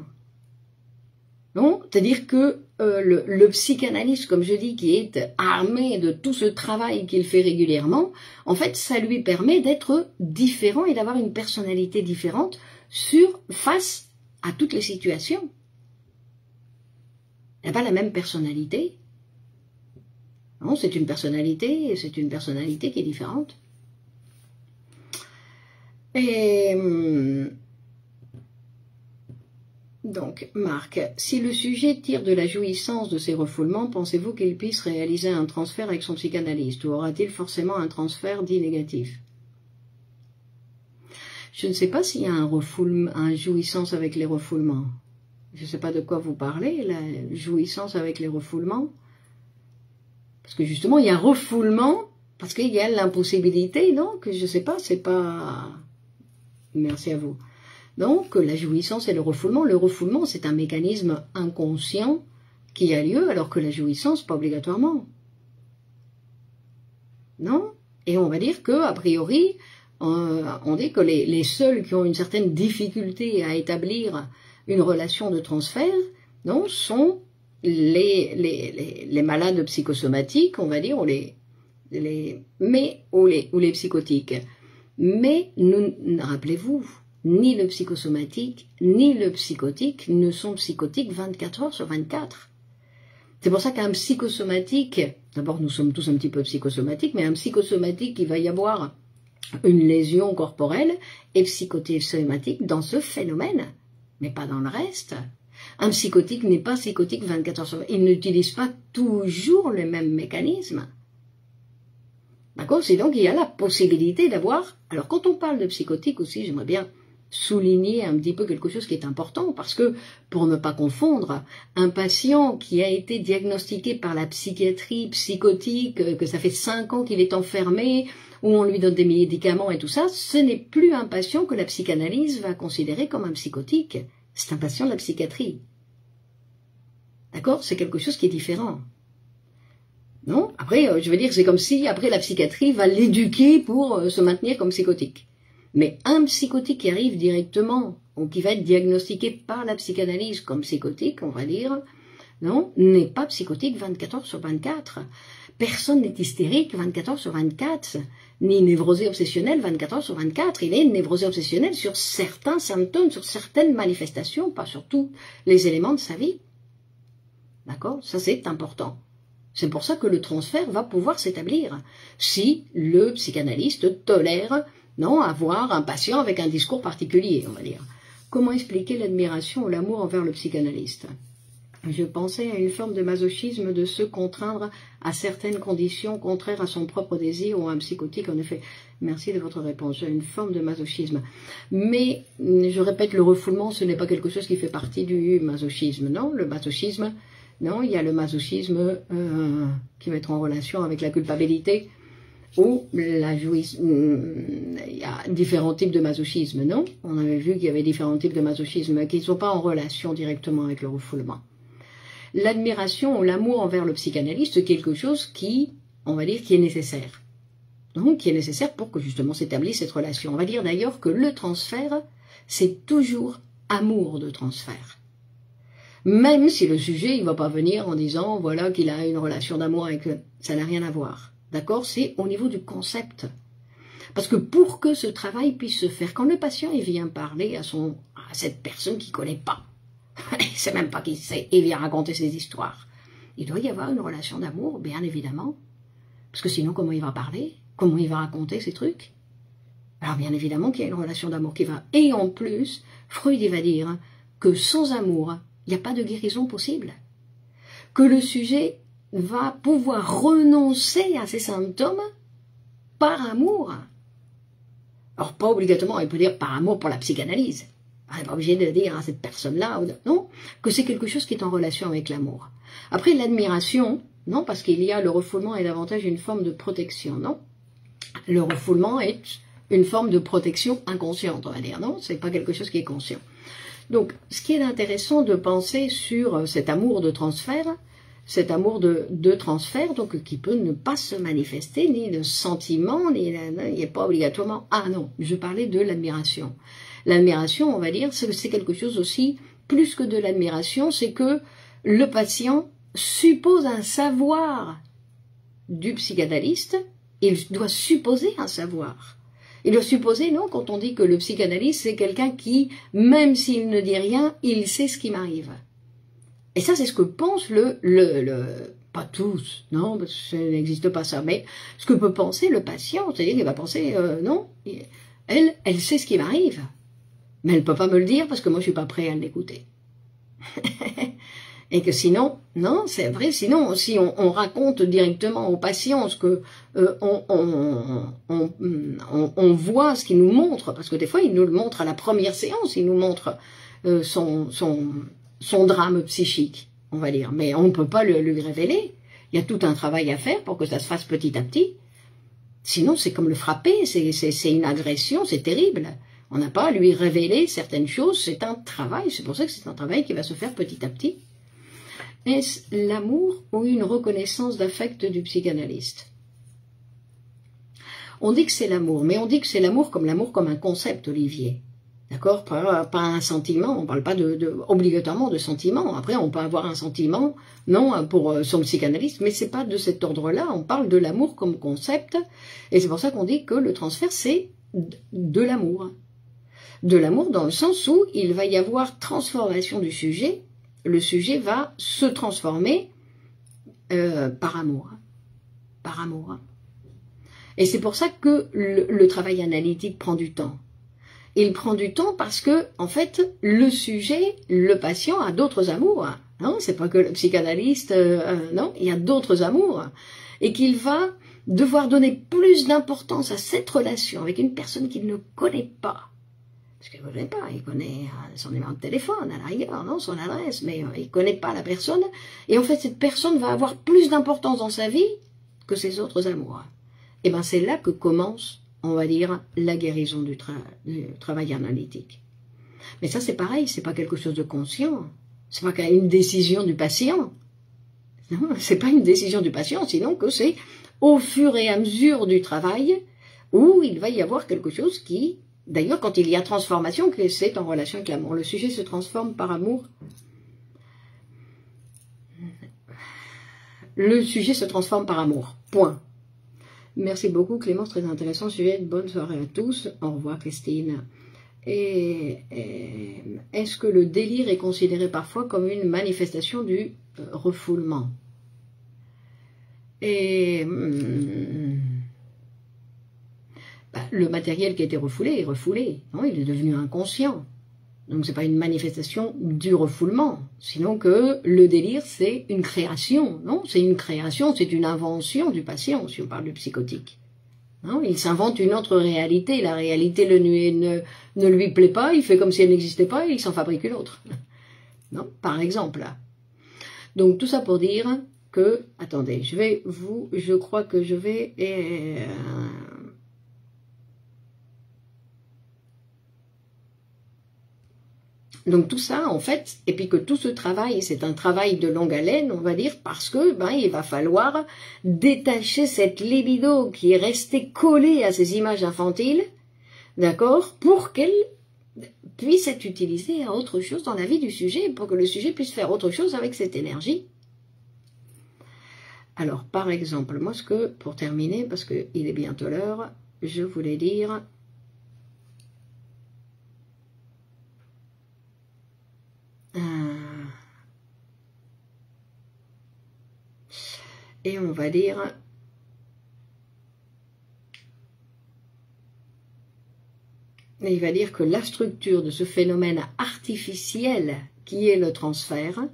Non? C'est-à-dire que le psychanalyste, comme je dis, qui est armé de tout ce travail qu'il fait régulièrement, en fait, ça lui permet d'être différent et d'avoir une personnalité différente face à toutes les situations. Il n'a pas la même personnalité. Non, c'est une personnalité qui est différente. Et donc, Marc, si le sujet tire de la jouissance de ses refoulements, pensez-vous qu'il puisse réaliser un transfert avec son psychanalyste, ou aura-t-il forcément un transfert dit négatif? Je ne sais pas s'il y a un jouissance avec les refoulements. Je ne sais pas de quoi vous parlez, la jouissance avec les refoulements. Parce que justement, il y a refoulement, parce qu'il y a l'impossibilité, non? Que je ne sais pas, c'est pas... Merci à vous. Donc, la jouissance et le refoulement, c'est un mécanisme inconscient qui a lieu, alors que la jouissance, pas obligatoirement. Non? Et on va dire que, a priori, on dit que les seuls qui ont une certaine difficulté à établir une relation de transfert, non, sont les malades psychosomatiques, on va dire, ou les psychotiques. Mais rappelez-vous, ni le psychosomatique, ni le psychotique ne sont psychotiques 24 heures sur 24. C'est pour ça qu'un psychosomatique, d'abord nous sommes tous un petit peu psychosomatiques, mais un psychosomatique, il va y avoir une lésion corporelle et psychosomatique dans ce phénomène, mais pas dans le reste. Un psychotique n'est pas psychotique 24 heures sur 24. Il n'utilise pas toujours le même mécanisme. D'accord? C'est donc il y a la possibilité d'avoir... Alors quand on parle de psychotique aussi, j'aimerais bien souligner un petit peu quelque chose qui est important, parce que, pour ne pas confondre, un patient qui a été diagnostiqué par la psychiatrie psychotique, que ça fait 5 ans qu'il est enfermé, où on lui donne des médicaments et tout ça, ce n'est plus un patient que la psychanalyse va considérer comme un psychotique. C'est un patient de la psychiatrie. D'accord? C'est quelque chose qui est différent. Non? Après, je veux dire, c'est comme si, après, la psychiatrie va l'éduquer pour se maintenir comme psychotique. Mais un psychotique qui arrive directement, ou qui va être diagnostiqué par la psychanalyse comme psychotique, on va dire, non, n'est pas psychotique 24 heures sur 24. Personne n'est hystérique 24 heures sur 24, ni névrosé obsessionnel 24 heures sur 24. Il est névrosé obsessionnel sur certains symptômes, sur certaines manifestations, pas sur tous les éléments de sa vie. D'accord? Ça, c'est important. C'est pour ça que le transfert va pouvoir s'établir. Si le psychanalyste tolère, non, avoir un patient avec un discours particulier, on va dire. Comment expliquer l'admiration ou l'amour envers le psychanalyste? Je pensais à une forme de masochisme de se contraindre à certaines conditions contraires à son propre désir ou à un psychotique, en effet. Merci de votre réponse. Une forme de masochisme. Mais, je répète, le refoulement, ce n'est pas quelque chose qui fait partie du masochisme. Non, le masochisme, non, il y a le masochisme qui va être en relation avec la culpabilité. ou la jouissance. Il y a différents types de masochisme, non? On avait vu qu'il y avait différents types de masochisme qui ne sont pas en relation directement avec le refoulement. L'admiration ou l'amour envers le psychanalyste, c'est quelque chose qui, on va dire, qui est nécessaire. Donc, qui est nécessaire pour que justement s'établisse cette relation. On va dire d'ailleurs que le transfert, c'est toujours amour de transfert. Même si le sujet, il ne va pas venir en disant, voilà, qu'il a une relation d'amour avec eux. Ça n'a rien à voir. D'accord? C'est au niveau du concept. Parce que pour que ce travail puisse se faire, quand le patient il vient parler à cette personne qu'il ne connaît pas, il ne sait même pas qui c'est, il vient raconter ses histoires, il doit y avoir une relation d'amour, bien évidemment. Parce que sinon, comment il va parler? Comment il va raconter ces trucs? Alors bien évidemment qu'il y a une relation d'amour qui va. Et en plus, Freud il va dire que sans amour, il n'y a pas de guérison possible. Que le sujet va pouvoir renoncer à ses symptômes par amour. Alors pas obligatoirement, il peut dire par amour pour la psychanalyse. On n'est pas obligé de dire à cette personne-là, non, que c'est quelque chose qui est en relation avec l'amour. Après l'admiration, non, parce qu'il y a le refoulement est davantage une forme de protection, non. Le refoulement est une forme de protection inconsciente, on va dire, non, c'est pas quelque chose qui est conscient. Donc, ce qui est intéressant de penser sur cet amour de transfert, donc qui peut ne pas se manifester, ni de sentiment, il n'est pas obligatoirement, ah non, je parlais de l'admiration. L'admiration, on va dire, c'est quelque chose aussi, plus que de l'admiration, c'est que le patient suppose un savoir du psychanalyste, il doit supposer un savoir. Il doit supposer, non, quand on dit que le psychanalyste, c'est quelqu'un qui, même s'il ne dit rien, il sait ce qui m'arrive. Et ça, c'est ce que pense pas tous, non, parce que ça n'existe pas ça, mais ce que peut penser le patient, c'est-à-dire qu'il va penser, non, elle sait ce qui m'arrive, mais elle ne peut pas me le dire parce que moi, je suis pas prêt à l'écouter. Et que sinon, non, c'est vrai, sinon, si on raconte directement au patient ce que on voit, ce qu'il nous montre, parce que des fois, il nous le montre à la première séance, il nous montre son drame psychique, on va dire, mais on ne peut pas lui révéler. Il y a tout un travail à faire pour que ça se fasse petit à petit. Sinon, c'est comme le frapper, c'est une agression, c'est terrible. On n'a pas à lui révéler certaines choses, c'est un travail, c'est pour ça que c'est un travail qui va se faire petit à petit. Est-ce l'amour ou une reconnaissance d'affect du psychanalyste? On dit que c'est l'amour, mais on dit que c'est l'amour comme un concept, Olivier. D'accord? Pas un sentiment, on ne parle pas obligatoirement de sentiment. Après, on peut avoir un sentiment, non, pour son psychanalyste, mais c'est pas de cet ordre-là. On parle de l'amour comme concept, et c'est pour ça qu'on dit que le transfert, c'est de l'amour. De l'amour dans le sens où il va y avoir transformation du sujet, le sujet va se transformer par amour. Par amour. Et c'est pour ça que le travail analytique prend du temps. Il prend du temps parce que, en fait, le sujet, le patient a d'autres amours. Non, c'est pas que le psychanalyste, non, il y a d'autres amours. Et qu'il va devoir donner plus d'importance à cette relation avec une personne qu'il ne connaît pas. Parce qu'il ne connaît pas, il connaît son numéro de téléphone, à la rigueur, non, son adresse, mais il ne connaît pas la personne. Et en fait, cette personne va avoir plus d'importance dans sa vie que ses autres amours. Et bien, c'est là que commence, on va dire, la guérison du travail analytique. Mais ça, c'est pareil, c'est pas quelque chose de conscient. C'est pas une décision du patient. Non, c'est pas une décision du patient, sinon que c'est au fur et à mesure du travail où il va y avoir quelque chose qui... D'ailleurs, quand il y a transformation, c'est en relation avec l'amour. Le sujet se transforme par amour. Le sujet se transforme par amour. Point. Merci beaucoup, Clémence. Très intéressant sujet. Bonne soirée à tous. Au revoir, Christine. Et est-ce que le délire est considéré parfois comme une manifestation du refoulement? Et... le matériel qui a été refoulé est refoulé, non, il est devenu inconscient. Donc c'est pas une manifestation du refoulement, sinon que le délire c'est une création, non, c'est une création, c'est une invention du patient, si on parle du psychotique. Non, il s'invente une autre réalité, la réalité ne lui plaît pas, il fait comme si elle n'existait pas et il s'en fabrique une autre. Non, par exemple. Donc tout ça pour dire que, attendez, je crois que je vais... Donc tout ça, en fait, et puis que tout ce travail, c'est un travail de longue haleine, on va dire, parce que il va falloir détacher cette libido qui est restée collée à ces images infantiles, d'accord, pour qu'elle puisse être utilisée à autre chose dans la vie du sujet, pour que le sujet puisse faire autre chose avec cette énergie. Alors, par exemple, moi, pour terminer, parce qu'il est bientôt l'heure, je voulais dire... Et on va dire... Il va dire que la structure de ce phénomène artificiel qui est le transfert,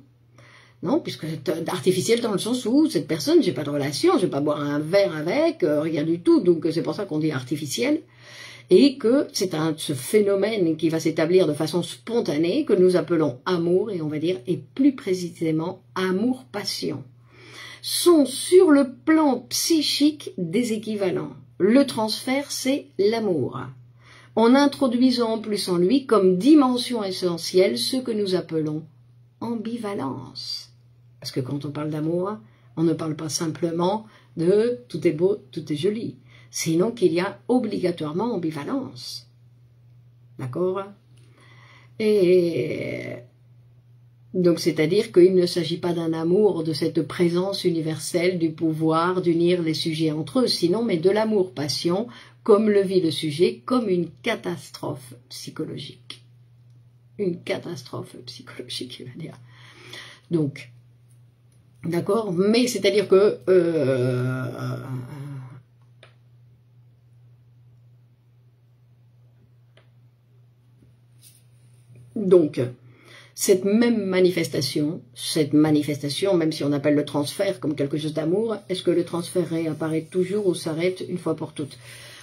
non, puisque c'est artificiel dans le sens où cette personne, j'ai pas de relation, je vais pas boire un verre avec, rien du tout, donc c'est pour ça qu'on dit artificiel, et que c'est ce phénomène qui va s'établir de façon spontanée, que nous appelons amour, et on va dire, et plus précisément amour-passion, sont sur le plan psychique des équivalents. Le transfert, c'est l'amour. En introduisant plus en lui comme dimension essentielle ce que nous appelons ambivalence. Parce que quand on parle d'amour, on ne parle pas simplement de tout est beau, tout est joli. Sinon qu'il y a obligatoirement ambivalence. D'accord? Et donc c'est-à-dire qu'il ne s'agit pas d'un amour de cette présence universelle du pouvoir d'unir les sujets entre eux, sinon mais de l'amour-passion, comme le vit le sujet, comme une catastrophe psychologique. Une catastrophe psychologique, il va dire. Donc, d'accord, mais c'est-à-dire que... donc, cette manifestation, même si on appelle le transfert comme quelque chose d'amour, est-ce que le transfert réapparaît toujours ou s'arrête une fois pour toutes?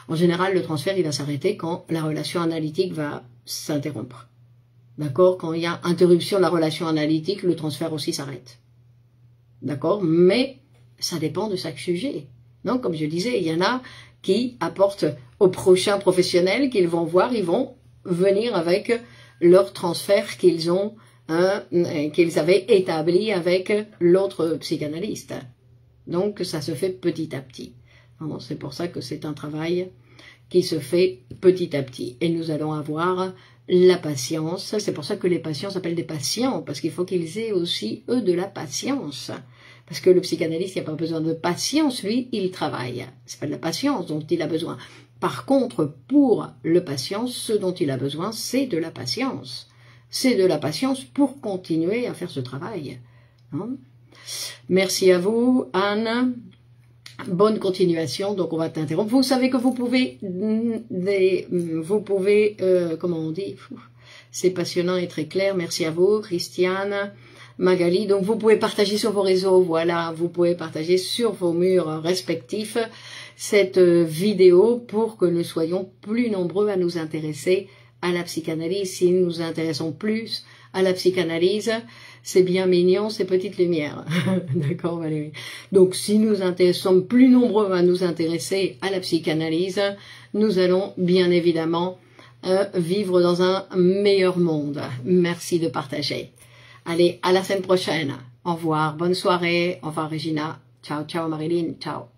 En général, le transfert, il va s'arrêter quand la relation analytique va s'interrompre. D'accord? Quand il y a interruption de la relation analytique, le transfert aussi s'arrête. D'accord? Mais ça dépend de chaque sujet. Donc, comme je disais, il y en a qui apportent au prochain professionnel qu'ils vont voir, ils vont venir avec leur transfert qu'ils ont, qu'ils avaient établi avec l'autre psychanalyste. Donc, ça se fait petit à petit. C'est pour ça que c'est un travail qui se fait petit à petit. Et nous allons avoir la patience. C'est pour ça que les patients s'appellent des patients, parce qu'il faut qu'ils aient aussi, eux, de la patience. Parce que le psychanalyste, il n'y a pas besoin de patience, lui, il travaille. C'est pas de la patience dont il a besoin. Par contre, pour le patient, ce dont il a besoin, c'est de la patience. C'est de la patience pour continuer à faire ce travail. Merci à vous, Anne. Bonne continuation, donc on va t'interrompre. Vous savez que vous pouvez, comment on dit, c'est passionnant et très clair, merci à vous, Christiane, Magali, donc vous pouvez partager sur vos réseaux, voilà, vous pouvez partager sur vos murs respectifs cette vidéo pour que nous soyons plus nombreux à nous intéresser à la psychanalyse. Si nous nous intéressons plus à la psychanalyse, c'est bien mignon, ces petites lumières. D'accord, Valérie? Donc, si nous sommes plus nombreux à nous intéresser à la psychanalyse, nous allons bien évidemment vivre dans un meilleur monde. Merci de partager. Allez, à la semaine prochaine. Au revoir, bonne soirée. Au revoir, Regina. Ciao, ciao, Marilyn. Ciao.